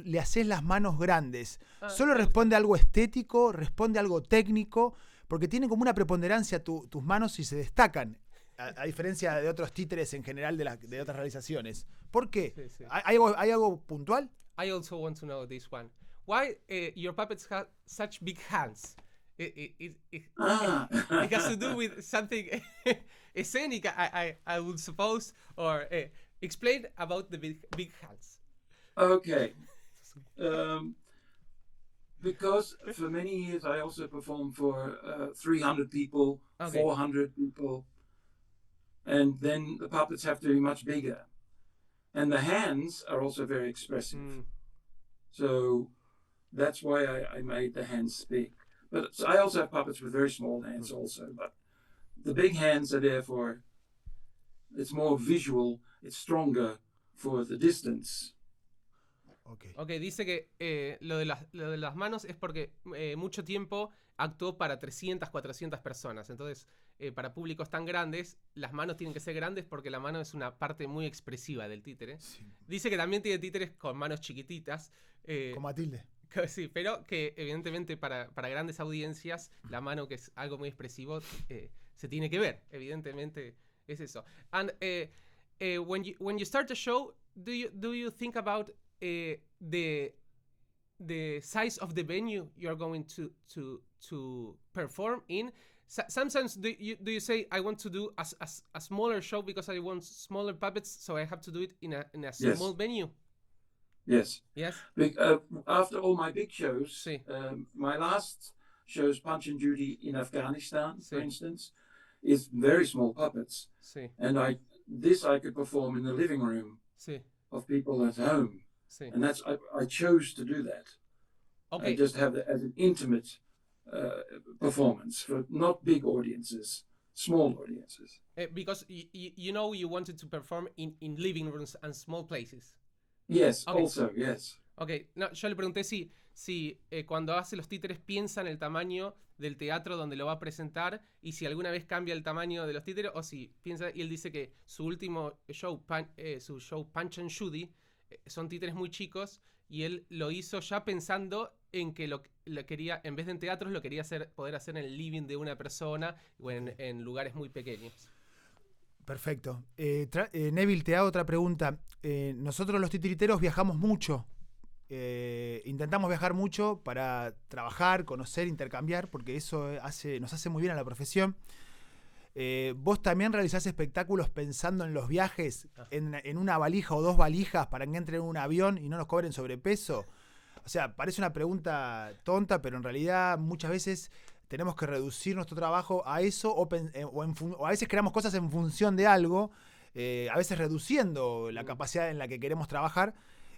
le haces las manos grandes? ¿Solo responde a algo estético? ¿Responde a algo técnico? Porque tienen como una preponderancia tus manos y se destacan. A diferencia de otros títeres en general de otras realizaciones. ¿Por qué? Sí, sí. ¿Hay algo puntual? I also want to know this one. Why your puppets have such big hands? It has to do with something scenic, I would suppose, or explain about the big hands. Okay. Because for many years I also performed for 300 people, 400 people. And then the puppets have to be much bigger. And the hands are also very expressive. So that's why I made the hands big. But I also have puppets with very small hands also. But the big hands are there for, it's more visual, it's stronger for the distance. Okay, dice que lo de las manos es porque mucho tiempo actuó para 300, 400 personas. Entonces, para públicos tan grandes, las manos tienen que ser grandes porque la mano es una parte muy expresiva del títere. Sí. Dice que también tiene títeres con manos chiquititas. Como Matilde. Sí, pero que evidentemente para grandes audiencias, la mano, que es algo muy expresivo, se tiene que ver. Evidentemente es eso. And when you start a show, do you think about the size of the venue you're going to perform in? Sometimes do you say, I want to do a smaller show because I want smaller puppets, so I have to do it in a small venue? Yes. Yes. After all my big shows, sí. My last shows Punch and Judy in Afghanistan, for Sí. instance, is very small puppets. Sí, And I could perform in the living room sí, of people at home. sí. And I chose to do that. Ok, I just have it as an intimate performance for not big audiences, small audiences. because you know you wanted to perform in living rooms and small places. Yes, Okay. also, yes. Ok, no, yo le pregunté si cuando hace los títeres piensa en el tamaño del teatro donde lo va a presentar y si alguna vez cambia el tamaño de los títeres o si piensa, y él dice que su último show, su show Punch and Judy, son títeres muy chicos y él lo hizo ya pensando en que lo quería, en vez de en teatros, lo quería poder hacer en el living de una persona o en lugares muy pequeños. Perfecto. Neville, te hago otra pregunta. Nosotros los titiriteros viajamos mucho. Intentamos viajar mucho para trabajar, conocer, intercambiar, porque eso nos hace muy bien a la profesión. ¿Vos también realizás espectáculos pensando en los viajes, en una valija o 2 valijas para que entren en un avión y no nos cobren sobrepeso? O sea, parece una pregunta tonta, pero en realidad muchas veces tenemos que reducir nuestro trabajo a eso o a veces creamos cosas en función de algo, a veces reduciendo la capacidad en la que queremos trabajar.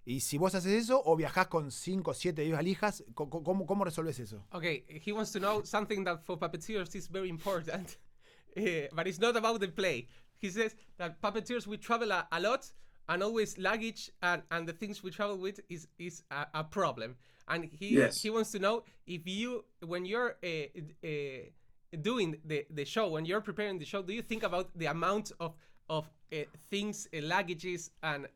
Y si vos haces eso o viajás con 5, 7, 10 valijas, ¿cómo resolves eso? Okay, he wants to know something that for puppeteers is very important, but it's not about the play. He says that puppeteers, we travel a lot, and always luggage and the things we travel with is a problem. And he wants to know if you, when you're doing the show, when you're preparing the show, do you think about the amount of things, luggages, and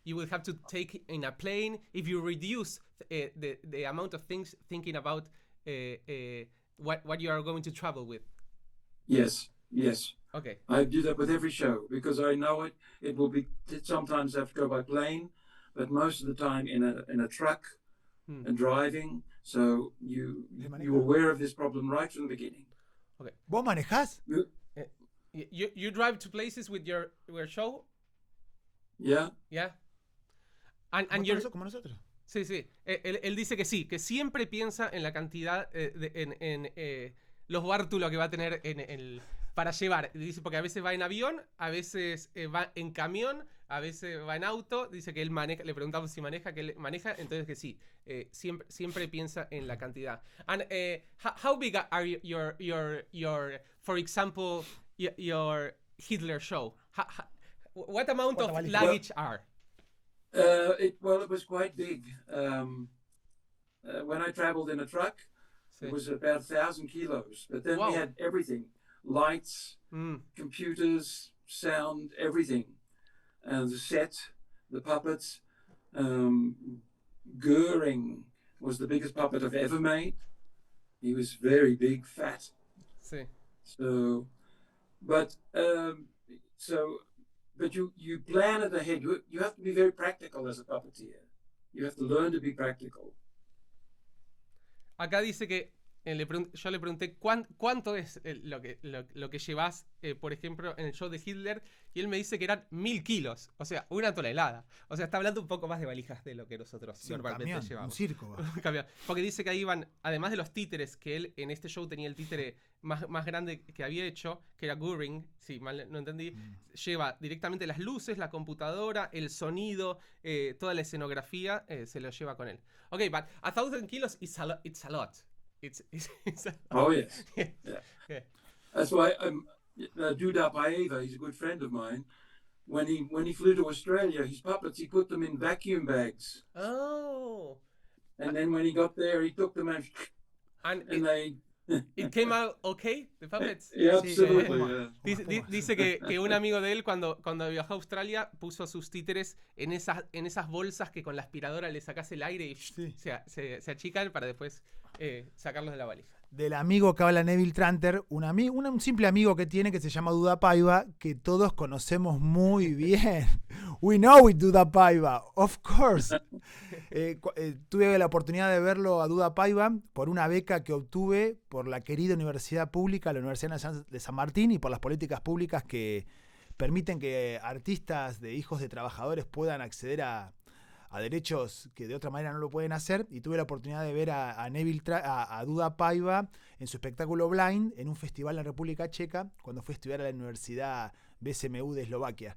you will have to take in a plane? If you reduce the amount of things, thinking about what you are going to travel with. Yes. Okay. I do that with every show because I know it will be sometimes have to go by plane, but most of the time in a truck and driving. So you're aware of this problem right from the beginning. Okay. ¿Vos manejás? You drive to places with your show? Yeah. Yeah. And you're Como nosotros. Sí. Él dice que sí, que siempre piensa en la cantidad en los bártulos que va a tener para llevar. Dice, porque a veces va en avión, a veces va en camión, a veces va en auto. Dice que él maneja, le preguntamos si maneja, que él maneja, entonces que sí, siempre piensa en la cantidad. And how big are your for example, your Hitler show? What amount of luggage are? It was quite big. When I traveled in a truck, it was about 1,000 kilos. But then we had everything: lights, computers, sound, everything. The set, the puppets. Goering was the biggest puppet I've ever made. He was very big, fat. Sí. But you plan it ahead. You have to be very practical as a puppeteer. You have to learn to be practical. Acá dice que yo le pregunté cuánto es lo que llevas, por ejemplo, en el show de Hitler, y él me dice que eran 1.000 kilos, o sea, 1 tonelada. O sea, está hablando un poco más de valijas de lo que nosotros normalmente llevamos. Un circo. Porque dice que ahí iban, además de los títeres, que él en este show tenía el títere más grande que había hecho, que era Goering, si mal no entendí, lleva directamente las luces, la computadora, el sonido, toda la escenografía, se lo lleva con él. Ok, but 1,000 kilos it's a lot. It's a lot. Oh yes. Yeah. That's why Duda Paeva, he's a good friend of mine. When he flew to Australia, his puppets, he put them in vacuum bags. Oh. And then when he got there, he took them and It came out okay, the puppets. Yeah, absolutely. Dice que un amigo de él cuando viajó a Australia puso sus títeres en esas bolsas que con la aspiradora le sacas el aire y se achican para después sacarlos de la valija. Del amigo que habla Neville Tranter, un simple amigo que tiene que se llama Duda Paiva, que todos conocemos muy bien. We know it, Duda Paiva, of course. Tuve la oportunidad de verlo a Duda Paiva por una beca que obtuve por la querida universidad pública, la Universidad Nacional de San Martín, y por las políticas públicas que permiten que artistas de hijos de trabajadores puedan acceder a a derechos que de otra manera no lo pueden hacer, y tuve la oportunidad de ver a Duda Paiva en su espectáculo Blind en un festival en República Checa cuando fue a estudiar a la Universidad BSMU de Eslovaquia.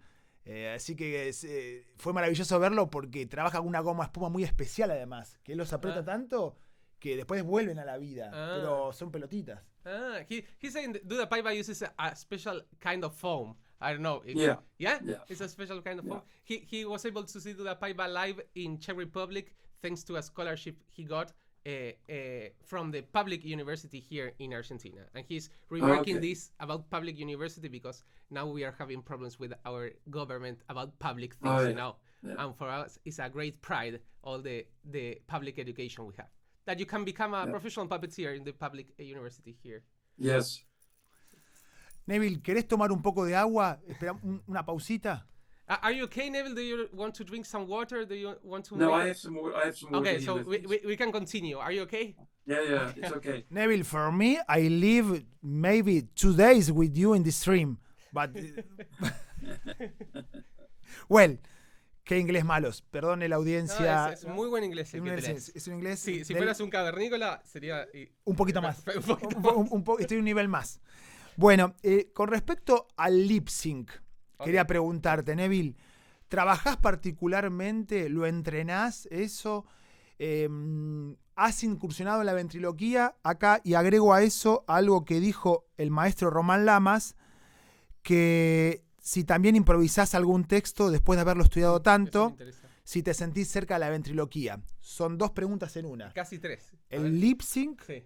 Así que fue maravilloso verlo porque trabaja con una goma espuma muy especial además, que él los aprieta tanto que después vuelven a la vida, pero son pelotitas. He's saying that Duda Paiva uses a special kind of foam. I don't know. Yeah. Yeah? Yeah. It's a special kind of Yeah. foam. He was able to see Duda Paiva live in Czech Republic thanks to a scholarship he got from the public university here in Argentina. And he's remarking this about public university because now we are having problems with our government about public things, you know. Yeah. And for us, it's a great pride, all the public education we have. That you can become a professional puppeteer in the public university here. Yes. Neville, ¿querés tomar un poco de agua? Espera una pausita. Are you okay, Neville? Do you want to drink some water? Do you want to? No, I have some more. Okay, so we can continue. Are you okay? Yeah, it's okay. Neville, for me, I live maybe 2 days with you in the stream, but well, qué inglés malos. Perdone la audiencia. No, es muy buen inglés. Es un inglés. Sí, si fueras un cavernícola sería un poquito más. Un poquito más. Estoy un nivel más. Bueno, con respecto al lip sync, quería preguntarte, Neville, ¿trabajás particularmente? ¿Lo entrenás eso? ¿Has incursionado en la ventriloquía? Acá, y agrego a eso algo que dijo el maestro Román Lamas, que si también improvisás algún texto después de haberlo estudiado tanto, si te sentís cerca de la ventriloquía. Son 2 preguntas en una. Casi 3. El lip sync, sí.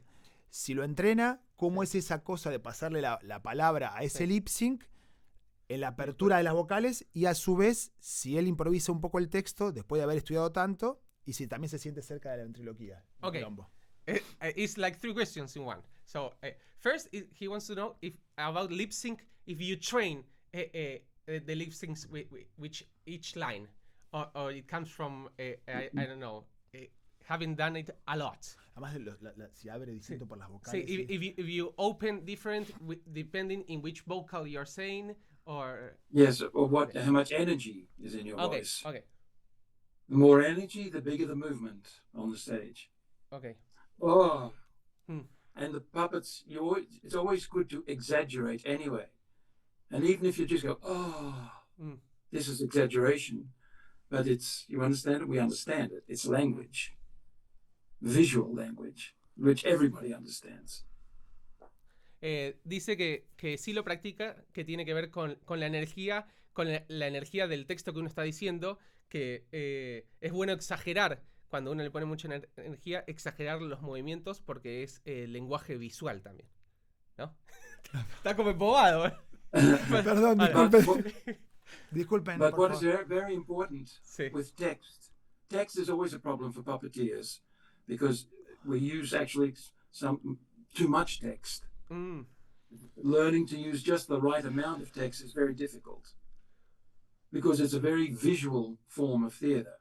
Si lo entrena, ¿cómo es esa cosa de pasarle la palabra a ese lip sync en la apertura de las vocales? Y a su vez, si él improvisa un poco el texto después de haber estudiado tanto, y si también se siente cerca de la ventriloquía. Okay. It's like 3 questions in one. So first, he wants to know about lip sync, if you train the lip syncs with each line, or it comes from I don't know, having done it a lot. Además, si abre distinto por las vocales. Sí, if you open different depending in which vocal you're saying, or yes, or how much energy is in your voice. Okay. The more energy, the bigger the movement on the stage. Okay. Oh. And the puppets, it's always good to exaggerate anyway. And even if you just go, this is exaggeration, but you understand it? We understand it. It's language, visual language, which everybody understands. Dice que sí lo practica, que tiene que ver con la energía, la energía del texto que uno está diciendo, que es bueno exagerar, cuando uno le pone mucha energía, exagerar los movimientos porque es lenguaje visual también, ¿no? Está como embobado, ¿eh? Perdón, disculpen. But what is very important sí. with text is always a problem for puppeteers because we use actually too much text. Learning to use just the right amount of text is very difficult because it's a very visual form of theater.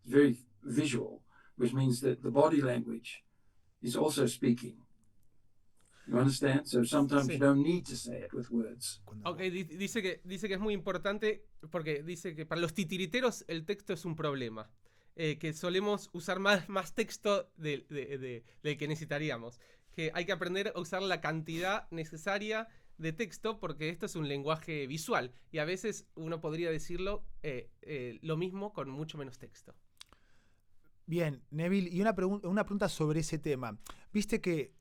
It's very visual, which means that the body language is also speaking. You understand? So sometimes you don't need to say it with words. Okay, dice que es muy importante porque dice que para los titiriteros el texto es un problema. Que solemos usar más texto del que necesitaríamos. Que hay que aprender a usar la cantidad necesaria de texto porque esto es un lenguaje visual. Y a veces uno podría decirlo lo mismo con mucho menos texto. Bien, Neville, y una pregunta sobre ese tema. Viste que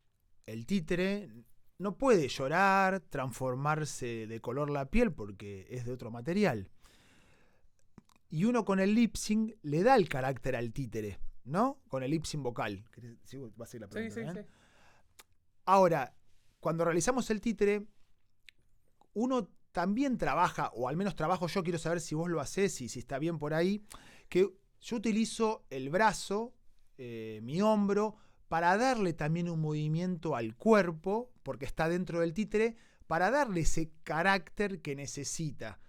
el títere no puede llorar, transformarse de color la piel porque es de otro material. Y uno con el lip sync le da el carácter al títere, ¿no? Con el lip sync vocal. ¿Sí? Va a ser la pregunta, sí. Ahora, cuando realizamos el títere, uno también trabaja, o al menos trabajo yo, quiero saber si vos lo hacés y si está bien por ahí, que yo utilizo el brazo, mi hombro, para darle también un movimiento al cuerpo, porque está dentro del títere, para darle ese carácter que necesita,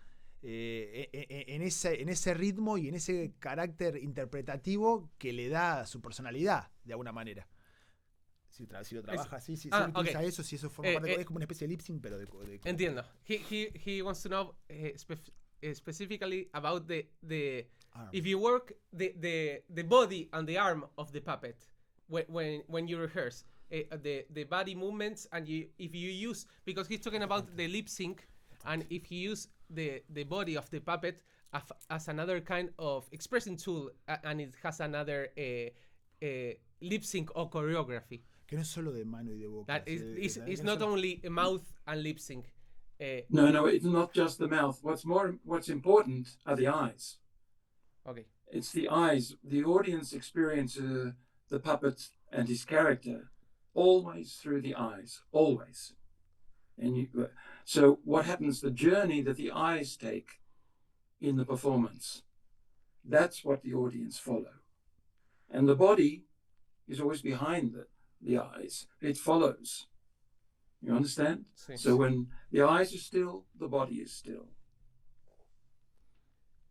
en ese ritmo y en ese carácter interpretativo que le da su personalidad, de alguna manera. Si lo trabaja así, si utiliza eso, si eso forma parte, es como una especie de lip sync, pero de entiendo. He wants to know specifically about the Arm. if you work the body and the arm of the puppet when you rehearse the body movements, and if you use, because he's talking about the lip sync, and if you use the body of the puppet as another kind of expressing tool, and it has another lip sync or choreography. Que no es solo de mano y de boca. That it's not only a mouth and lip sync. No, it's not just the mouth. What's important are the eyes. Okay. It's the eyes. The audience experiences the puppet and his character always through the eyes, always. And so what happens, the journey that the eyes take in the performance, that's what the audience follow. And the body is always behind the eyes. It follows. You understand? Sí. So when the eyes are still, the body is still.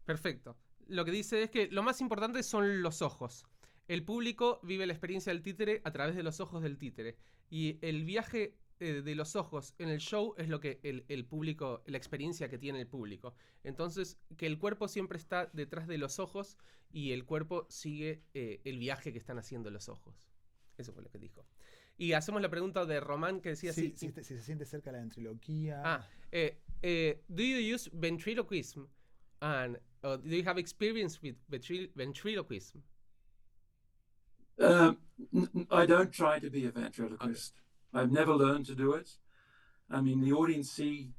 Perfecto. Lo que dice es que lo más importante son los ojos. El público vive la experiencia del títere a través de los ojos del títere. Y el viaje de los ojos en el show es lo que el público, la experiencia que tiene el público. Entonces, que el cuerpo siempre está detrás de los ojos y el cuerpo sigue el viaje que están haciendo los ojos. Eso fue lo que dijo. Y hacemos la pregunta de Román que decía si si se siente cerca de la ventriloquía. do you use ventriloquism? And do you have experience with ventriloquism? I don't try to be a ventriloquist. Okay. I've never learned to do it. I mean, the audience see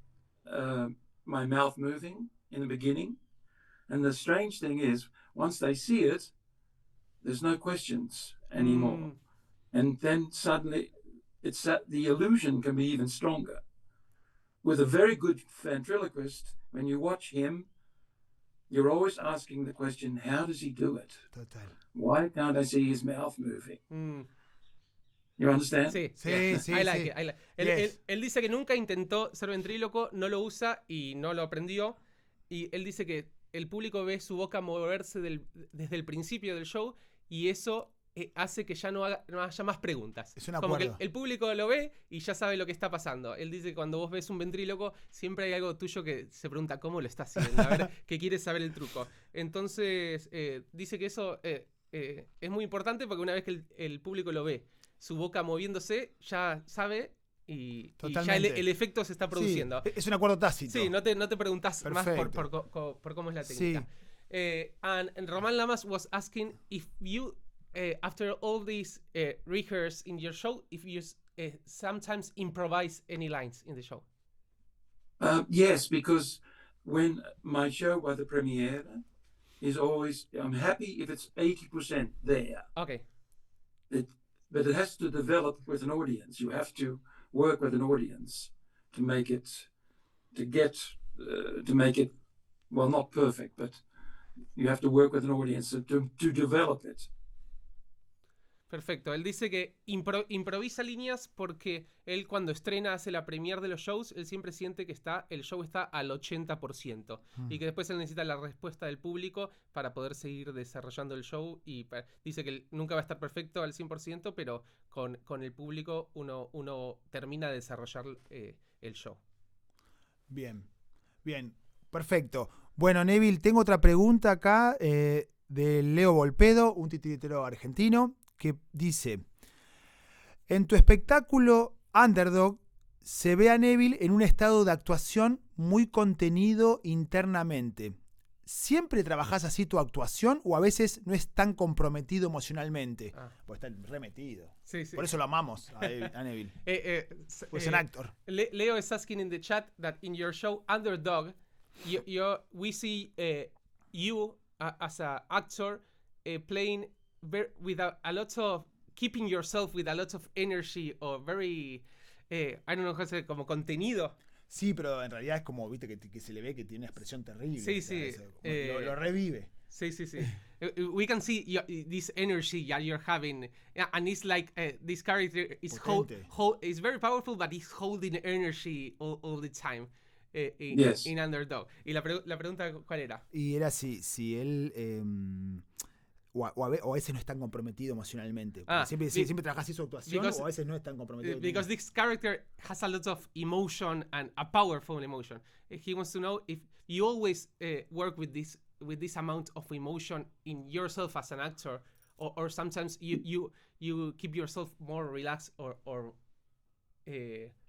my mouth moving in the beginning. And the strange thing is, once they see it, there's no questions anymore. And then suddenly, the illusion can be even stronger. With a very good ventriloquist, when you watch him, you're always asking the question, how does he do it? Total. Why can't I see his mouth moving? You understand? Sí, sí. I like it. Él dice que nunca intentó ser ventríloco, no lo usa y no lo aprendió. Y él dice que el público ve su boca moverse desde el principio del show y eso hace que ya no haya más preguntas. Es un como acuerdo. que el público lo ve y ya sabe lo que está pasando. Él dice que cuando vos ves un ventríloco siempre hay algo tuyo que se pregunta cómo lo está haciendo, a ver, que quiere saber el truco. Entonces dice que eso es muy importante porque una vez que el público lo ve, su boca moviéndose, ya sabe y ya el efecto se está produciendo. Sí, es un acuerdo tácito. Sí, no te preguntás más por cómo es la técnica. Sí. And Roman Lamas was asking if you after all these rehearse in your show, if you sometimes improvise any lines in the show. Yes, because when my show by the premiere is always, I'm happy if it's 80% there. Okay. But it has to develop with an audience. You have to work with an audience to make it, well, not perfect, but you have to work with an audience to develop it. Perfecto. Él dice que improvisa líneas porque él cuando hace la premiere de los shows, él siempre siente que el show está al 80% y que después él necesita la respuesta del público para poder seguir desarrollando el show y dice que nunca va a estar perfecto al 100%, pero con el público uno termina de desarrollar el show. Bien, perfecto. Bueno, Neville, tengo otra pregunta acá de Leo Volpedo, un titiritero argentino, que dice: en tu espectáculo Underdog se ve a Neville en un estado de actuación muy contenido internamente. ¿Siempre trabajás así tu actuación o a veces no es tan comprometido emocionalmente? Pues está remetido. Sí. Por eso lo amamos a Neville. Pues un actor. Leo is asking in the chat that in your show Underdog, we see you as an actor playing with a lot of keeping yourself with a lot of energy or very I don't know how to say, como contenido. Sí, pero en realidad es como, viste, que se le ve que tiene una expresión terrible. Sí. Lo revive. Sí. We can see this energy that you're having, and it's like this character is is very powerful, but he's holding energy all the time. In Underdog. Y la pregunta, ¿cuál era? Y era si él o a veces no es tan comprometido emocionalmente. Siempre trabajas así su actuación, o a veces no es tan comprometido. Because this character has a lot of emotion and a powerful emotion. He wants to know if you always work with this with this amount of emotion in yourself as an actor, or sometimes you keep yourself more relaxed or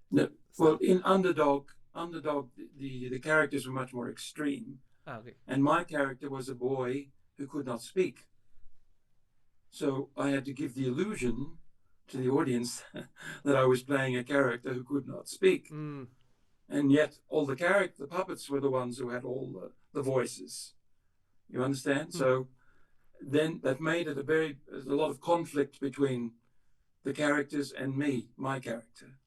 No, well, in Underdog, the characters were much more extreme, okay. and my character was a boy who could not speak. So I had to give the illusion to the audience that I was playing a character who could not speak. Mm, And yet all the puppets were the ones who had all the voices. You understand? So then that made it a lot of conflict between the characters and me, my character.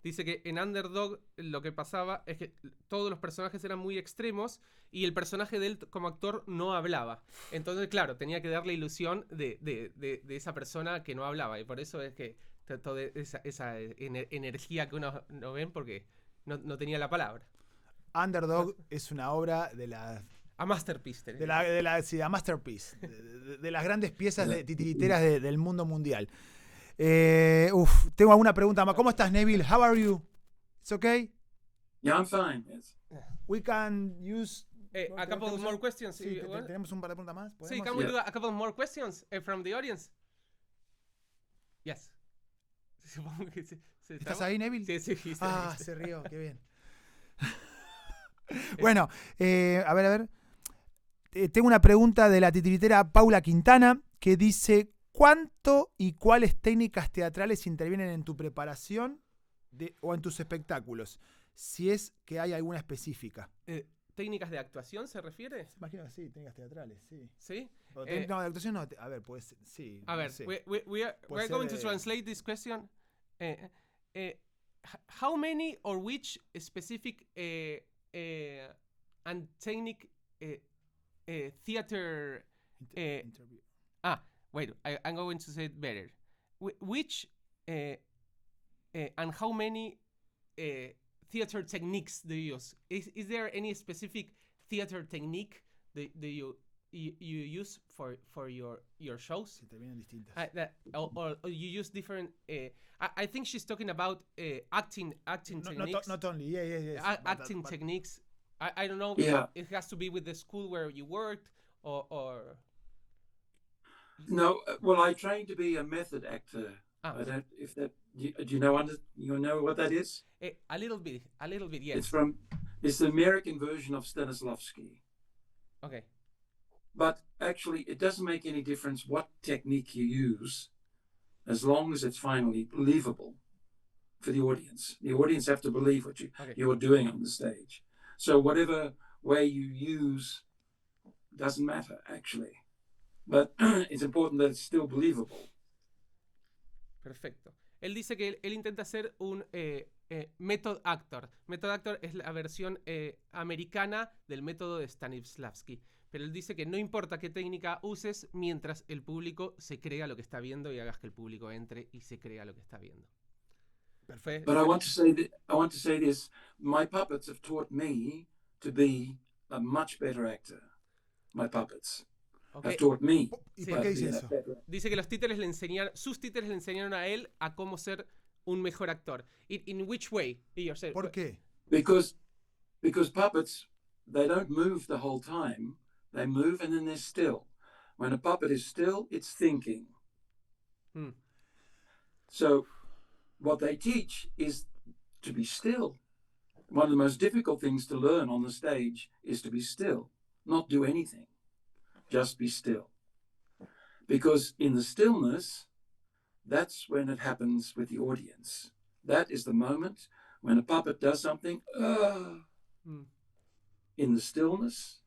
Dice que en Underdog lo que pasaba es que todos los personajes eran muy extremos y el personaje de él como actor no hablaba. Entonces, claro, tenía que dar la ilusión de esa persona que no hablaba. Y por eso es que toda esa energía que uno no ven porque no tenía la palabra. Underdog es una obra de la... A masterpiece. Sí, a masterpiece. De las grandes piezas titiriteras del mundo mundial. Tengo alguna pregunta más. ¿Cómo estás, Neville? How are you? It's okay? Yeah, I'm fine. Yes. We can use... A couple of more questions. Sí, ¿tenemos un par de preguntas más? Sí, can we do a couple of more questions from the audience? Yes. Supongo que ¿Estás ahí, Neville? Sí. Se rió, qué bien. Bueno, a ver. Tengo una pregunta de la titiritera Paula Quintana que dice: ¿cuánto y cuáles técnicas teatrales intervienen en tu preparación o en tus espectáculos? Si es que hay alguna específica. ¿Técnicas de actuación se refiere? Imagino que sí, técnicas teatrales, sí. ¿Sí? No, de actuación no. A ver, pues sí. A ver, sí. we're going to translate this question. How many or which specific and technique theater... Interview. Wait, I'm going to say it better. Which and how many theater techniques do you use? Is there any specific theater technique that you use for your shows? Intervienen distintas. Or you use different... I think she's talking about acting techniques. Not only, yes. Acting techniques. I don't know. Yeah. It has to be with the school where you worked or... No, well, I trained to be a method actor. I don't. If that, do you know what that is? A little bit, yes. It's the American version of Stanislavski. Okay. But actually, it doesn't make any difference what technique you use, as long as it's finally believable for the audience. The audience have to believe what you're doing on the stage. So whatever way you use doesn't matter, actually. But it's important that it's still believable. Perfecto. Él dice que él intenta ser un method actor. Method actor es la versión americana del método de Stanislavski. Pero él dice que no importa qué técnica uses mientras el público se crea lo que está viendo y hagas que el público entre y se crea lo que está viendo. But I want to say this. My puppets have taught me to be a much better actor. My puppets. Okay. Have taught me. ¿Y por qué dice eso? Dice que sus títeres le enseñaron a él a cómo ser un mejor actor. In which way? ¿Por qué? Because puppets, they don't move the whole time. They move and then they're still. When a puppet is still, it's thinking. So what they teach is to be still. One of the most difficult things to learn on the stage is to be still, not do anything. Just be still. Because in the stillness, that's when it happens with the audience. That is the moment when a puppet does something. In the stillness,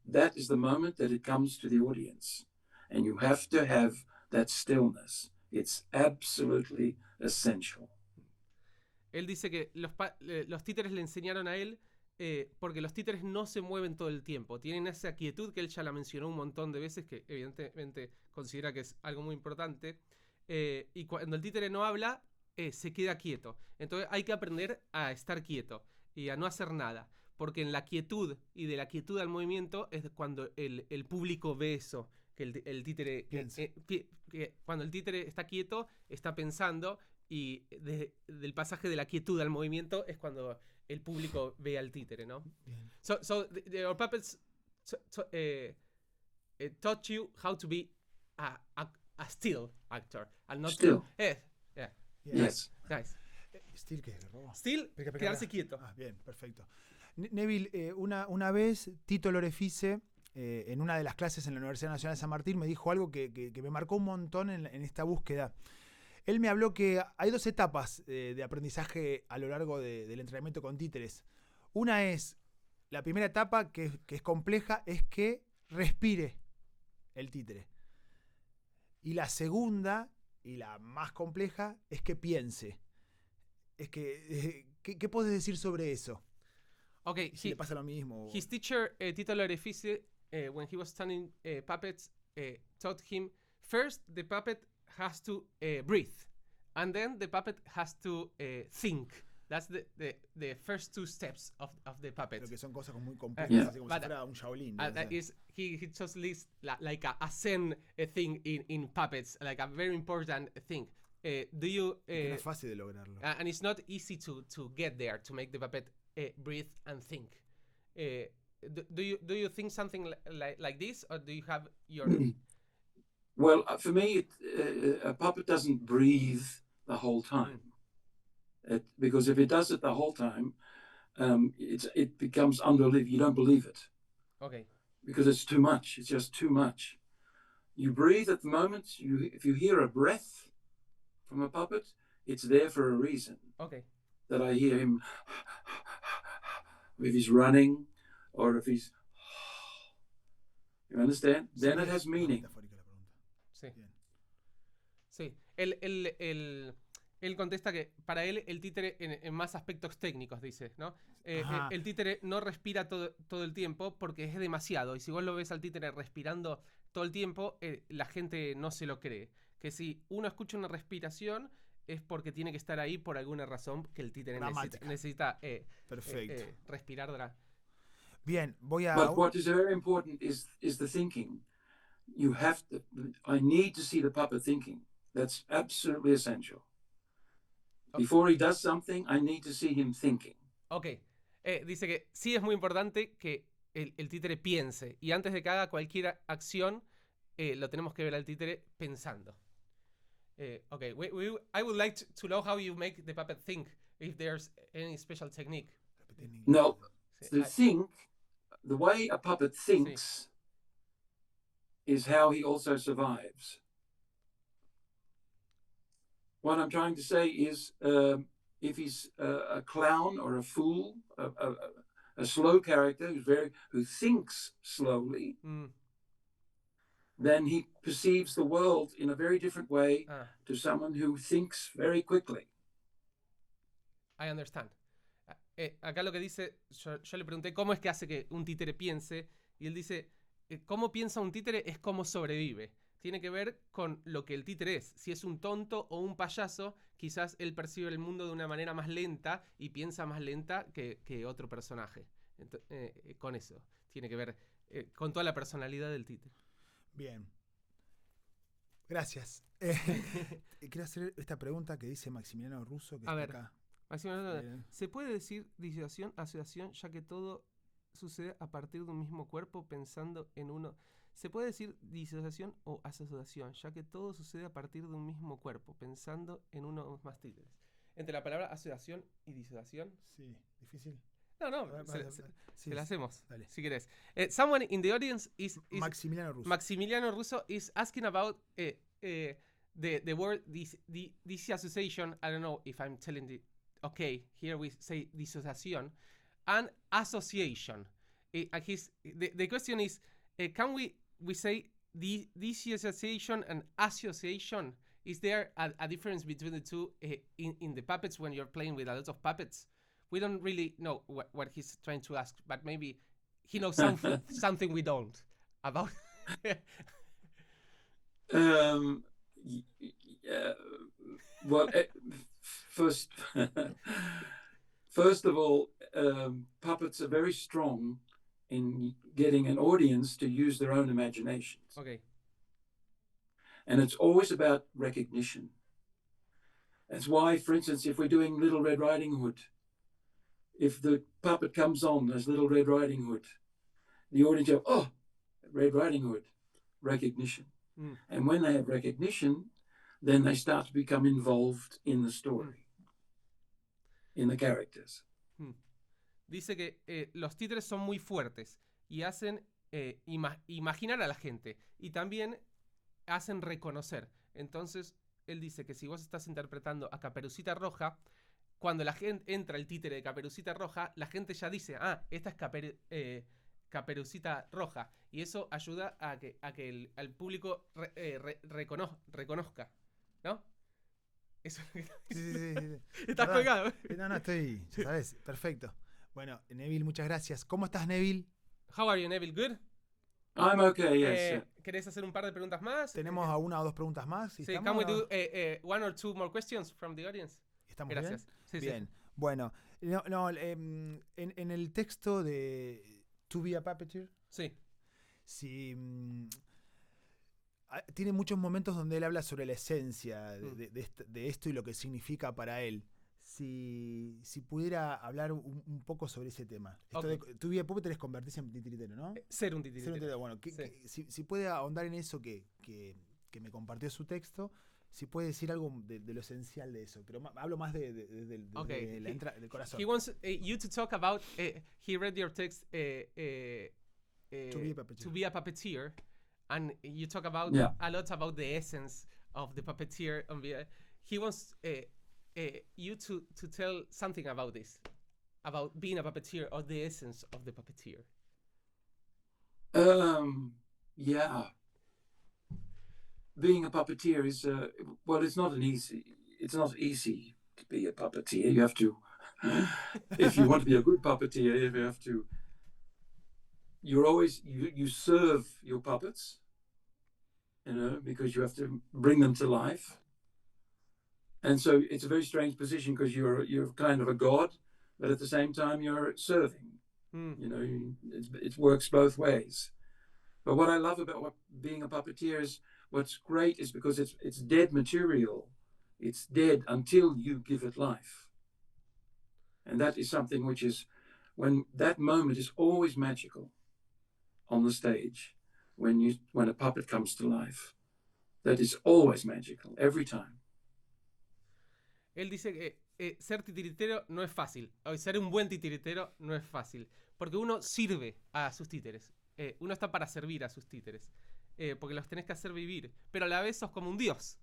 that is the moment that it comes to the audience. And you have to have that stillness. It's absolutely essential. Él dice que los títeres le enseñaron a él porque los títeres no se mueven todo el tiempo. Tienen esa quietud que él ya la mencionó un montón de veces, que evidentemente considera que es algo muy importante. Y cuando el títere no habla, se queda quieto. Entonces hay que aprender a estar quieto y a no hacer nada. Porque en la quietud y de la quietud al movimiento es cuando el público ve eso. Que el títere... que cuando el títere está quieto, está pensando, y del pasaje de la quietud al movimiento es cuando el público ve al títere, ¿no? So our puppets taught you how to be a still actor and not Still. yeah. Yeah. Yes. Nice. ¿Still qué? ¿Robo? Still, Explica, quedarse explica. quieto. Ah, bien, perfecto. Neville, una vez Tito Lorefice, en una de las clases en la Universidad Nacional de San Martín, me dijo algo que me marcó un montón en esta búsqueda. Él me habló que hay 2 etapas de aprendizaje a lo largo del entrenamiento con títeres. Una es, la primera etapa, que es compleja, es que respire el títere. Y la segunda, y la más compleja, es que piense. Es que, ¿qué puedes decir sobre eso? Okay, Si le pasa lo mismo. his teacher, Tito Lorefice, when he was studying puppets, taught him first the puppet has to breathe, and then the puppet has to think. That's the first 2 steps of the puppet. Lo que son cosas muy complejas, Yeah. así como si fuera un Shaolin. He just lists like a zen thing in puppets, like a very important thing. Do you? Que no es fácil de lograrlo. And it's not easy to get there to make the puppet breathe and think. Do you think something like this, or do you have your? Well, for me, a puppet doesn't breathe the whole time. Because if it does it the whole time, it becomes unbelievable. You don't believe it. Okay. Because it's too much. It's just too much. You breathe at the moment. If you hear a breath from a puppet, it's there for a reason. Okay. That I hear him, if he's running, or if he's, you understand? Then it has meaning. Sí. Sí. Él contesta que para él el títere en más aspectos técnicos, dice, ¿no? El títere no respira todo el tiempo porque es demasiado. Y si vos lo ves al títere respirando todo el tiempo, la gente no se lo cree. Que si uno escucha una respiración es porque tiene que estar ahí por alguna razón que el títere necesita respirar. Bien, voy a... But what is very important is the thinking. I need to see the puppet thinking. That's absolutely essential. Before he does something, I need to see him thinking. Ok. Dice que sí es muy importante que el títere piense. Y antes de que haga cualquier acción, lo tenemos que ver al títere pensando. Okay, I would like to know how you make the puppet think, if there's any special technique. No, the way a puppet thinks is how he also survives. What I'm trying to say is, if he's a clown or a fool, a slow character who thinks slowly, then he perceives the world in a very different way to someone who thinks very quickly. I understand. Acá lo que dice, yo le pregunté cómo es que hace que un títere piense, y él dice, cómo piensa un títere es cómo sobrevive. Tiene que ver con lo que el títere es. Si es un tonto o un payaso, quizás él percibe el mundo de una manera más lenta y piensa más lenta que otro personaje. Entonces, con eso tiene que ver con toda la personalidad del títere. Bien. Gracias. Quiero hacer esta pregunta que dice Maximiliano Russo, que está acá. Maximiliano, ¿se puede decir disociación, asociación, ya que todo sucede a partir de un mismo cuerpo pensando en uno? ¿Se puede decir disociación o asociación, ya que todo sucede a partir de un mismo cuerpo, pensando en uno o más títeres? Entre la palabra asociación y disociación. Sí, difícil. No, se la hacemos, dale. Si querés. Someone in the audience is Maximiliano Russo is asking about the word dissociation. I don't know if I'm telling it. Okay, here we say dissociation and association. The question is, can we say dissociation and association? Is there a difference between the two in the puppets when you're playing with a lot of puppets? We don't really know what he's trying to ask, but maybe he knows something we don't about. Well, first of all, puppets are very strong in getting an audience to use their own imaginations. Okay. And it's always about recognition. That's why, for instance, if we're doing Little Red Riding Hood, if the puppet comes on as Little Red Riding Hood, the audience go, oh, Red Riding Hood, recognition. And when they have recognition, then they start to become involved in the story, in the characters. Dice que los títeres son muy fuertes y hacen imaginar a la gente y también hacen reconocer. Entonces, él dice que si vos estás interpretando a Caperucita Roja, cuando la gente entra el títere de Caperucita Roja, la gente ya dice, esta es Caperucita Roja. Y eso ayuda a que el público reconozca, ¿no? Eso. Sí. Estás colgado. No, estoy, ya sabes, perfecto. Bueno, Neville, muchas gracias. ¿Cómo estás, Neville? How are you, Neville? Good? I'm okay, yes. ¿Querés hacer un par de preguntas más? Tenemos a una o dos preguntas más. Sí, can we do one or two more questions from the audience? ¿Estamos Gracias. bien? Bien. Bueno, en el texto de To Be a Puppeteer, sí, tiene muchos momentos donde él habla sobre la esencia de esto y lo que significa para él. Si pudiera hablar un poco sobre ese tema. Esto de To Be a Puppeteer es convertirse en titiritero, ¿no? Ser un titiritero. Bueno, si puede ahondar en eso que me compartió su texto, si puede decir algo de lo esencial de eso, pero hablo más del corazón. He wants you to talk about. He read your text. To be a puppeteer, and you talk about a lot about the essence of the puppeteer. He wants you to tell something about this, about being a puppeteer or the essence of the puppeteer. Yeah. Being a puppeteer is it's not easy to be a puppeteer. You have to, if you want to be a good puppeteer, you have to. You're always you serve your puppets, because you have to bring them to life. And so it's a very strange position because you're kind of a god, but at the same time you're serving. It works both ways. But what I love about being a puppeteer is what's great is because it's dead material. It's dead until you give it life. And that is something which is, when that moment is always magical on the stage, when a puppet comes to life. That is always magical, every time. Él dice que ser titiritero no es fácil. O ser un buen titiritero no es fácil. Porque uno sirve a sus títeres. Uno está para servir a sus títeres. Porque los tenés que hacer vivir. Pero a la vez sos como un dios.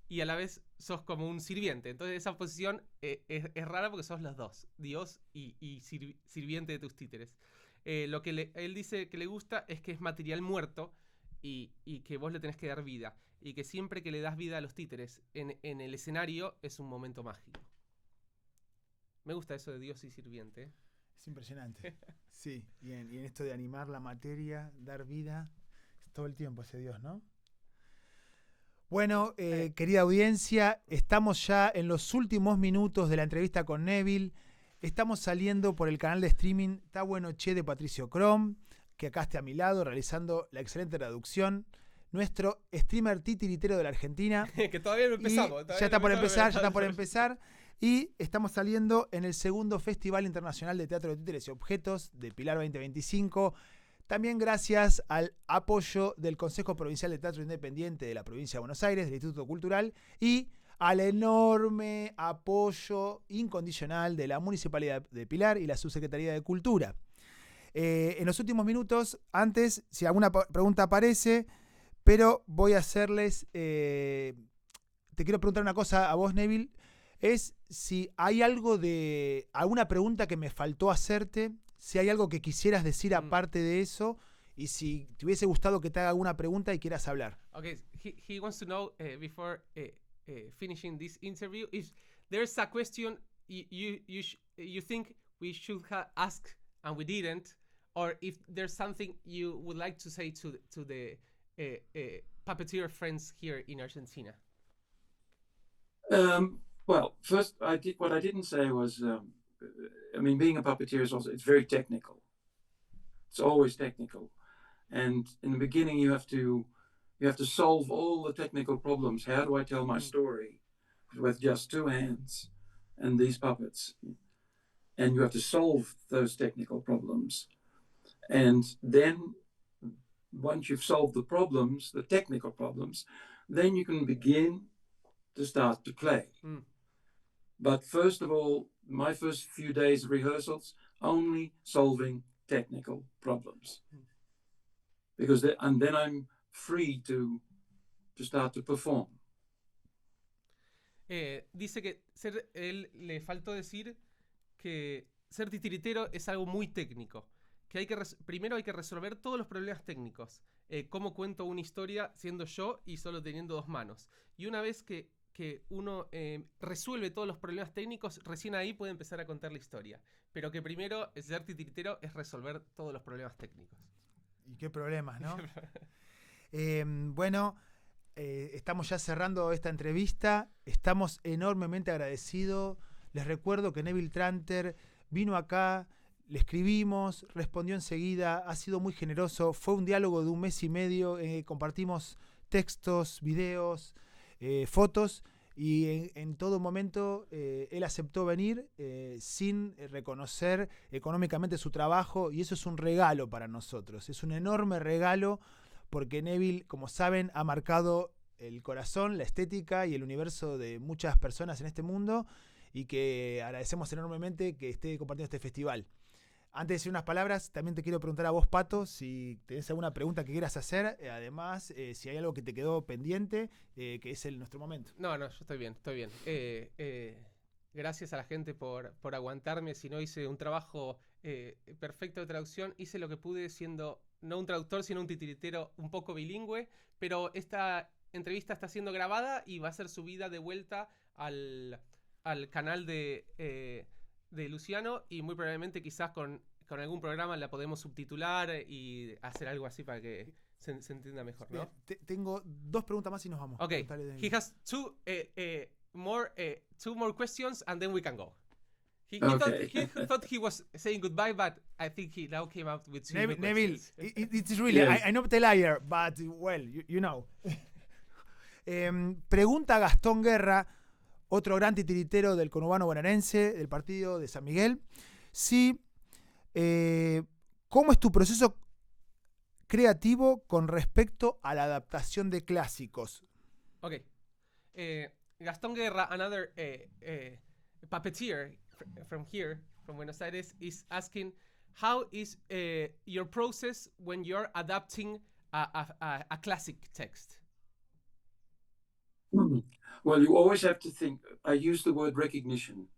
Y a la vez sos como un sirviente. Entonces esa posición es rara porque sos los dos. Dios y sirviente de tus títeres. Lo que él dice que le gusta es que es material muerto. Y que vos le tenés que dar vida. Y que siempre que le das vida a los títeres en el escenario es un momento mágico. Me gusta eso de Dios y sirviente. Es impresionante. Sí, y en esto de animar la materia, dar vida, todo el tiempo ese Dios, ¿no? Bueno, querida audiencia, estamos ya en los últimos minutos de la entrevista con Neville. Estamos saliendo por el canal de streaming Tá Bueno Che de Patricio Crom, que acá está a mi lado realizando la excelente traducción. Nuestro streamer titiritero de la Argentina. Que todavía no empezamos. Ya está por empezar. Y estamos saliendo en el segundo Festival Internacional de Teatro de Títeres y Objetos de Pilar 2025. También gracias al apoyo del Consejo Provincial de Teatro Independiente de la Provincia de Buenos Aires, del Instituto Cultural, y al enorme apoyo incondicional de la Municipalidad de Pilar y la Subsecretaría de Cultura. En los últimos minutos, antes, si alguna pregunta aparece, pero voy a hacerles... te quiero preguntar una cosa a vos, Neville. Es si hay alguna pregunta que me faltó hacerte, si hay algo que quisieras decir aparte de eso, y si te hubiese gustado que te haga alguna pregunta y quieras hablar. Okay, he wants to know before finishing this interview if there's a question you think we should have asked and we didn't, or if there's something you would like to say to the puppeteer friends here in Argentina. Well, first, what I didn't say was, being a puppeteer is it's very technical. It's always technical, and in the beginning you have to solve all the technical problems. How do I tell my story with just two hands and these puppets? And you have to solve those technical problems. And then once you've solved the problems, the technical problems, then you can begin to start to play. But first of all, my first few days of rehearsals, only solving technical problems. Because and then I'm free to start to perform. Dice que él le faltó decir que ser titiritero es algo muy técnico. Que primero hay que resolver todos los problemas técnicos. Cómo cuento una historia siendo yo y solo teniendo 2 manos. Y una vez que uno resuelve todos los problemas técnicos, recién ahí puede empezar a contar la historia. Pero que primero ser titiritero es resolver todos los problemas técnicos. Y qué problemas, ¿no? Bueno, estamos ya cerrando esta entrevista. Estamos enormemente agradecidos. Les recuerdo que Neville Tranter vino acá, le escribimos, respondió enseguida, ha sido muy generoso. Fue un diálogo de 1 mes y medio. Compartimos textos, videos, fotos. Y en todo momento él aceptó venir sin reconocer económicamente su trabajo, y eso es un regalo para nosotros, es un enorme regalo, porque Neville, como saben, ha marcado el corazón, la estética y el universo de muchas personas en este mundo, y que agradecemos enormemente que esté compartiendo este festival. Antes de decir unas palabras, también te quiero preguntar a vos, Pato, si tenés alguna pregunta que quieras hacer. Además, si hay algo que te quedó pendiente, que es nuestro momento. No, yo estoy bien. Gracias a la gente por aguantarme. Si no hice un trabajo perfecto de traducción, hice lo que pude siendo no un traductor, sino un titiritero un poco bilingüe. Pero esta entrevista está siendo grabada y va a ser subida de vuelta al canal de Luciano, y muy probablemente quizás con algún programa la podemos subtitular y hacer algo así para que se entienda mejor, ¿no? Tengo 2 preguntas más y nos vamos. Okay, he has two more questions and then we can go. He thought he was saying goodbye, but I think he now came out with 2 more questions. Neville, it's really, yes. I'm not a liar, but well, you know. Pregunta Gastón Guerra, otro gran titiritero del conurbano bonaerense, del partido de San Miguel. Sí, ¿cómo es tu proceso creativo con respecto a la adaptación de clásicos? Okay. Gastón Guerra, another puppeteer from here, from Buenos Aires, is asking, how is your process when you're adapting a classic text? Well, you always have to think, I use the word recognition.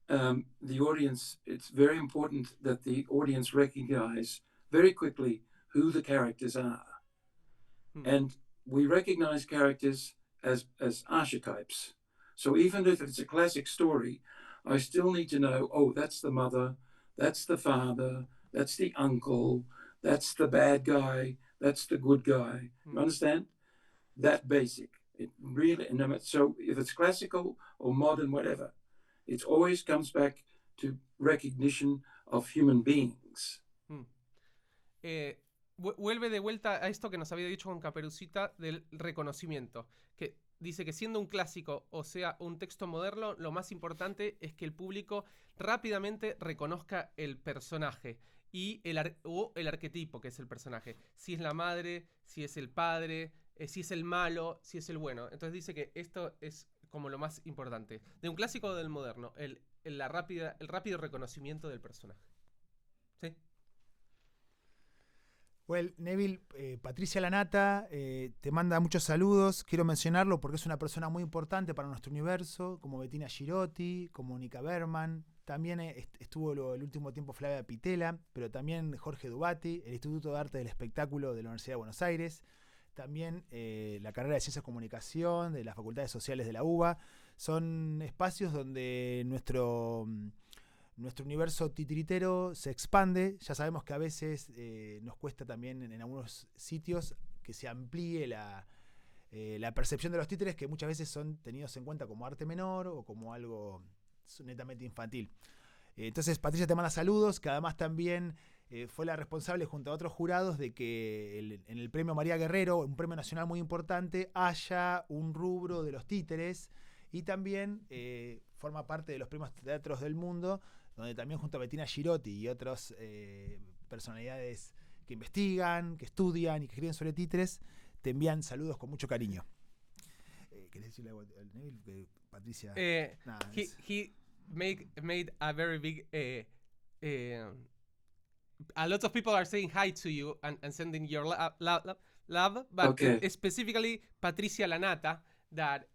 The audience, it's very important that the audience recognize very quickly who the characters are. And we recognize characters as archetypes. So even if it's a classic story, I still need to know, oh, that's the mother, that's the father, that's the uncle, that's the bad guy, that's the good guy. You understand? That basic. It really, so if it's classical or modern, whatever, it always comes back to recognition of human beings. Vuelve de vuelta a esto que nos había dicho con Caperucita del reconocimiento, que dice que siendo un clásico, o sea, un texto moderno, lo más importante es que el público rápidamente reconozca el personaje y el arquetipo que es el personaje. Si es la madre, si es el padre, si es el malo, si es el bueno. Entonces dice que esto es como lo más importante. De un clásico o del moderno, el rápido reconocimiento del personaje. ¿Sí? Well, Neville, Patricia Lanata te manda muchos saludos. Quiero mencionarlo porque es una persona muy importante para nuestro universo, como Bettina Girotti, como Mónica Berman. También estuvo el último tiempo Flavia Pitela, pero también Jorge Dubati, el Instituto de Arte del Espectáculo de la Universidad de Buenos Aires. También la carrera de Ciencias de Comunicación de las Facultades Sociales de la UBA. Son espacios donde nuestro universo titiritero se expande. Ya sabemos que a veces nos cuesta también en algunos sitios que se amplíe la percepción de los títeres, que muchas veces son tenidos en cuenta como arte menor o como algo netamente infantil. Entonces Patricia te manda saludos, que además también fue la responsable junto a otros jurados de que en el premio María Guerrero, un premio nacional muy importante, haya un rubro de los títeres, y también forma parte de los premios teatros del mundo, donde también junto a Bettina Girotti y otros personalidades que investigan, que estudian y que escriben sobre títeres, te envían saludos con mucho cariño. ¿Querés decirle algo al Neville? Patricia. Nada, He made a very big. A lot of people are saying hi to you and sending your love, but Okay. specifically Patricia Lanata, that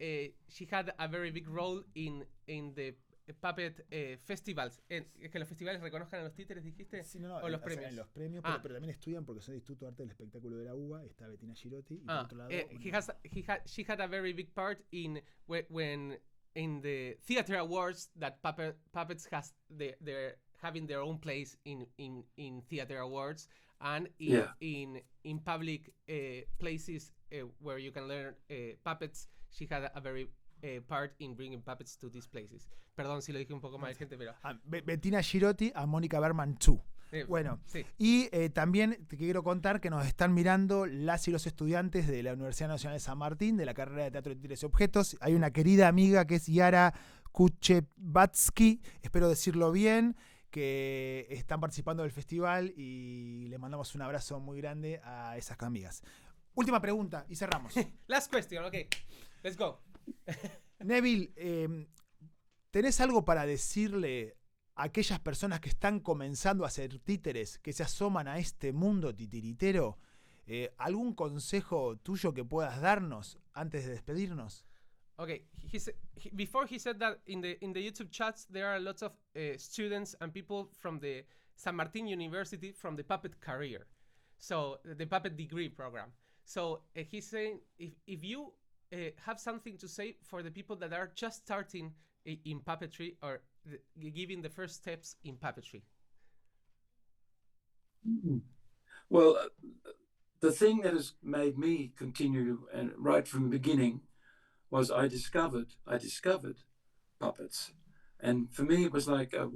she had a very big role in the puppet festivals. Es que los festivales reconozcan a los títeres, dijiste, sí, no, o los sea, premios. en los premios, pero también estudian porque son del Instituto de Arte del Espectáculo de la UBA. Está Bettina Girotti y por otro lado. She had a very big part in when in the theater awards that puppets has they're having their own place in theater awards and in public places where you can learn puppets. She had a very part in bringing puppets to these places. Perdón si lo dije un poco mal, gente, pero... Bettina Girotti a Mónica Berman 2. Bueno, sí. Y también te quiero contar que nos están mirando las y los estudiantes de la Universidad Nacional de San Martín, de la carrera de Teatro de Títeres y Objetos. Hay una querida amiga que es Yara Kuchevatsky, espero decirlo bien, que están participando del festival y le mandamos un abrazo muy grande a esas amigas. Última pregunta y cerramos. Last question, okay. Let's go. Neville, ¿tenés algo para decirle a aquellas personas que están comenzando a hacer títeres, que se asoman a este mundo titiritero? ¿Algún consejo tuyo que puedas darnos antes de despedirnos? Okay, before he said that in the YouTube chats there are lots of students and people from the San Martin University from the puppet career, so the puppet degree program. So he's saying if you have something to say for the people that are just starting in puppetry or giving the first steps in puppetry. Well, the thing that has made me continue and right from the beginning was I discovered puppets. And for me, it was like a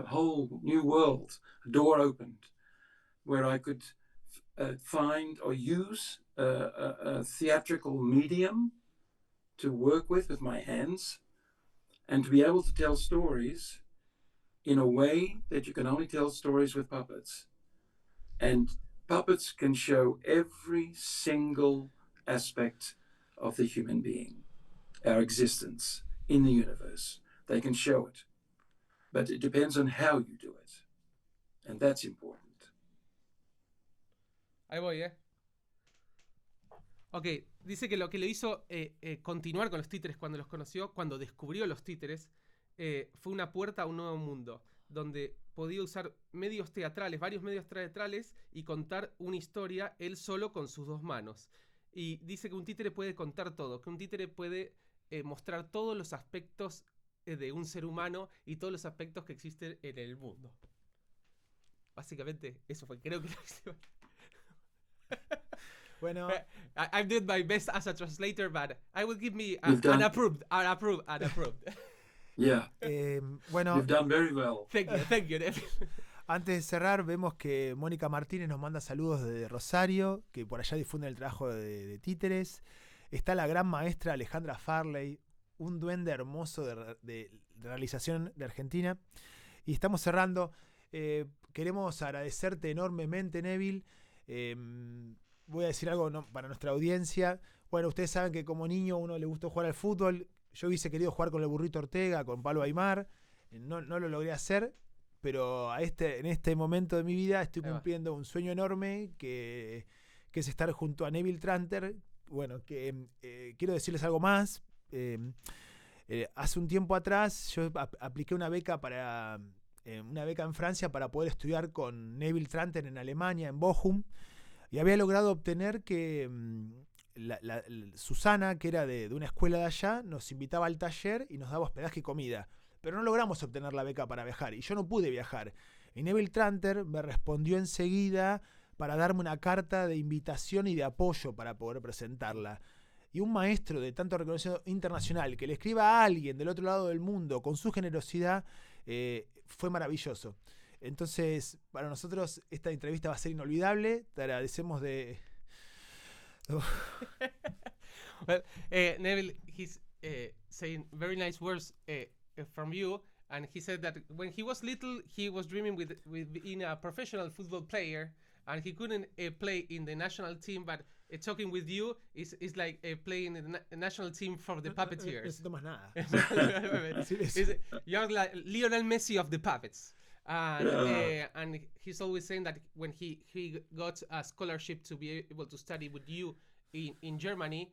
whole new world, a door opened, where I could find or use a theatrical medium to work with my hands, and to be able to tell stories in a way that you can only tell stories with puppets. And puppets can show every single aspect of the human being, our existence in the universe. They can show it. But it depends on how you do it. And that's important. Ahí voy, Ok, dice que lo que le hizo continuar con los títeres cuando los conoció, cuando descubrió los títeres, fue una puerta a un nuevo mundo, donde podía usar medios teatrales, varios medios teatrales, y contar una historia él solo con sus dos manos. Y dice que un títere puede contar todo, que un títere puede mostrar todos los aspectos de un ser humano y todos los aspectos que existen en el mundo. Básicamente, eso fue, creo que lo hizo. Bueno, I did my best as a translator, but I will give me an approved. Yeah. Bueno, You've done very well. Thank you. Antes de cerrar, vemos que Mónica Martínez nos manda saludos desde Rosario, que por allá difunde el trabajo de títeres. Está la gran maestra Alejandra Farley, un duende hermoso de realización de Argentina. Y estamos cerrando. Queremos agradecerte enormemente, Neville. Voy a decir algo para nuestra audiencia. Bueno, ustedes saben que como niño uno le gustó jugar al fútbol. Yo hubiese querido jugar con el Burrito Ortega, con Pablo Aimar. No lo logré hacer, pero en este momento de mi vida estoy cumpliendo un sueño enorme que es estar junto a Neville Tranter. Bueno, que quiero decirles algo más. Hace un tiempo atrás yo apliqué una beca en Francia para poder estudiar con Neville Tranter en Alemania, en Bochum. Y había logrado obtener que Susana, que era de una escuela de allá, nos invitaba al taller y nos daba hospedaje y comida. Pero no logramos obtener la beca para viajar y yo no pude viajar. Y Neville Tranter me respondió enseguida para darme una carta de invitación y de apoyo para poder presentarla. Y un maestro de tanto reconocimiento internacional que le escriba a alguien del otro lado del mundo con su generosidad fue maravilloso. Entonces, para nosotros esta entrevista va a ser inolvidable. Te agradecemos de... Well, Neville, he's saying very nice words from you, and he said that when he was little, he was dreaming with being a professional football player, and he couldn't play in the national team, but talking with you is like playing in the national team for the puppeteers. No necesito más nada. You're like Lionel Messi of the puppets. And he's always saying that when he got a scholarship to be able to study with you in Germany,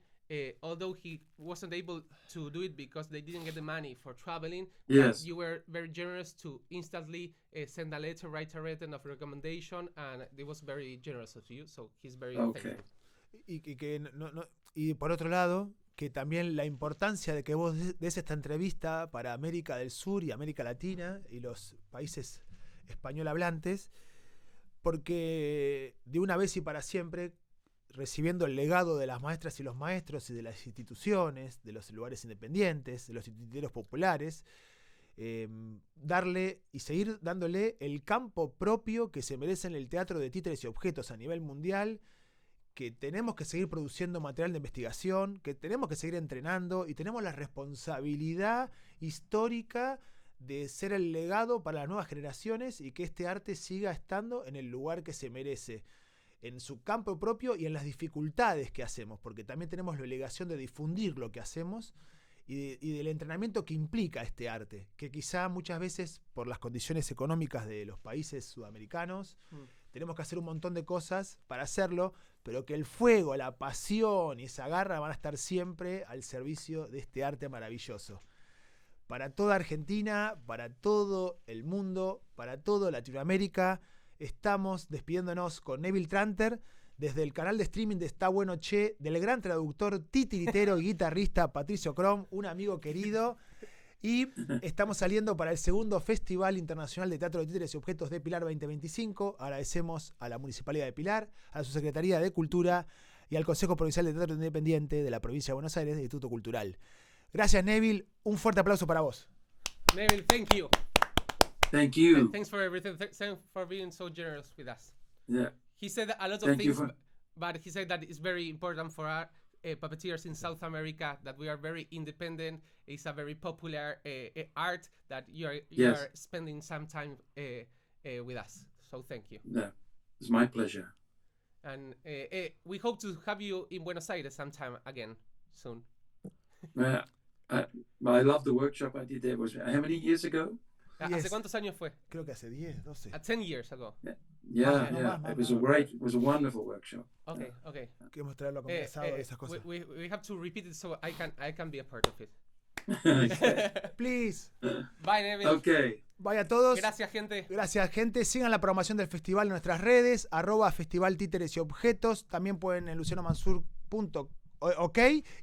although he wasn't able to do it because they didn't get the money for traveling, Yes. you were very generous to instantly send a letter, write a written of recommendation, and it was very generous of you. So he's very Okay. thankful. Y por otro lado, que también la importancia de que vos des esta entrevista para América del Sur y América Latina y los países español hablantes, porque de una vez y para siempre, recibiendo el legado de las maestras y los maestros y de las instituciones, de los lugares independientes, de los institutos populares, darle y seguir dándole el campo propio que se merece en el teatro de títeres y objetos a nivel mundial, que tenemos que seguir produciendo material de investigación, que tenemos que seguir entrenando y tenemos la responsabilidad histórica de ser el legado para las nuevas generaciones y que este arte siga estando en el lugar que se merece, en su campo propio y en las dificultades que hacemos, porque también tenemos la obligación de difundir lo que hacemos y del entrenamiento que implica este arte, que quizá muchas veces por las condiciones económicas de los países sudamericanos tenemos que hacer un montón de cosas para hacerlo, pero que el fuego, la pasión y esa garra van a estar siempre al servicio de este arte maravilloso. Para toda Argentina, para todo el mundo, para toda Latinoamérica, estamos despidiéndonos con Neville Tranter desde el canal de streaming de Está Bueno Che, del gran traductor, titiritero y guitarrista Patricio Crom, un amigo querido. Y estamos saliendo para el segundo Festival Internacional de Teatro de Títeres y Objetos de Pilar 2025. Agradecemos a la Municipalidad de Pilar, a su Secretaría de Cultura y al Consejo Provincial de Teatro Independiente de la Provincia de Buenos Aires, del Instituto Cultural. Gracias, Neville. Un fuerte aplauso para vos. Neville, thank you. Thank you. Thanks for everything. Thanks for being so generous with us. Yeah. He said a lot of Thank you things, for- but he said that it's very important for our puppeteers in South America that we are very independent. It's a very popular art that you Yes. are spending some time with us. So thank you. Yeah. It's my pleasure. And we hope to have you in Buenos Aires sometime again soon. I love the workshop I did there. Was how many years ago? Yes. ¿Hace cuántos años fue? Creo que hace 10, 12. 10 years ago. Yeah, no, yeah. más, It was a más. great, it was a wonderful workshop. Okay, okay. Queremos traerlo conversado y esas cosas. We have to repeat it so I can be a part of it. Please. Bye, Neville. Okay. Bye a todos. Gracias, gente. Gracias, gente. Sigan la programación del festival en nuestras redes, @Festival Títeres y Objetos. También pueden en lucianomansur.ok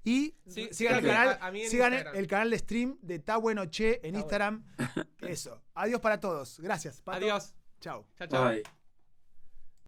y Sí, sigan, el síganme canal, a mí en sigan Instagram. el canal de stream de Está Bueno Che en Está Instagram. Eso. Adiós para todos. Gracias. Pato. Adiós. Chao. Chao, chao. Bye.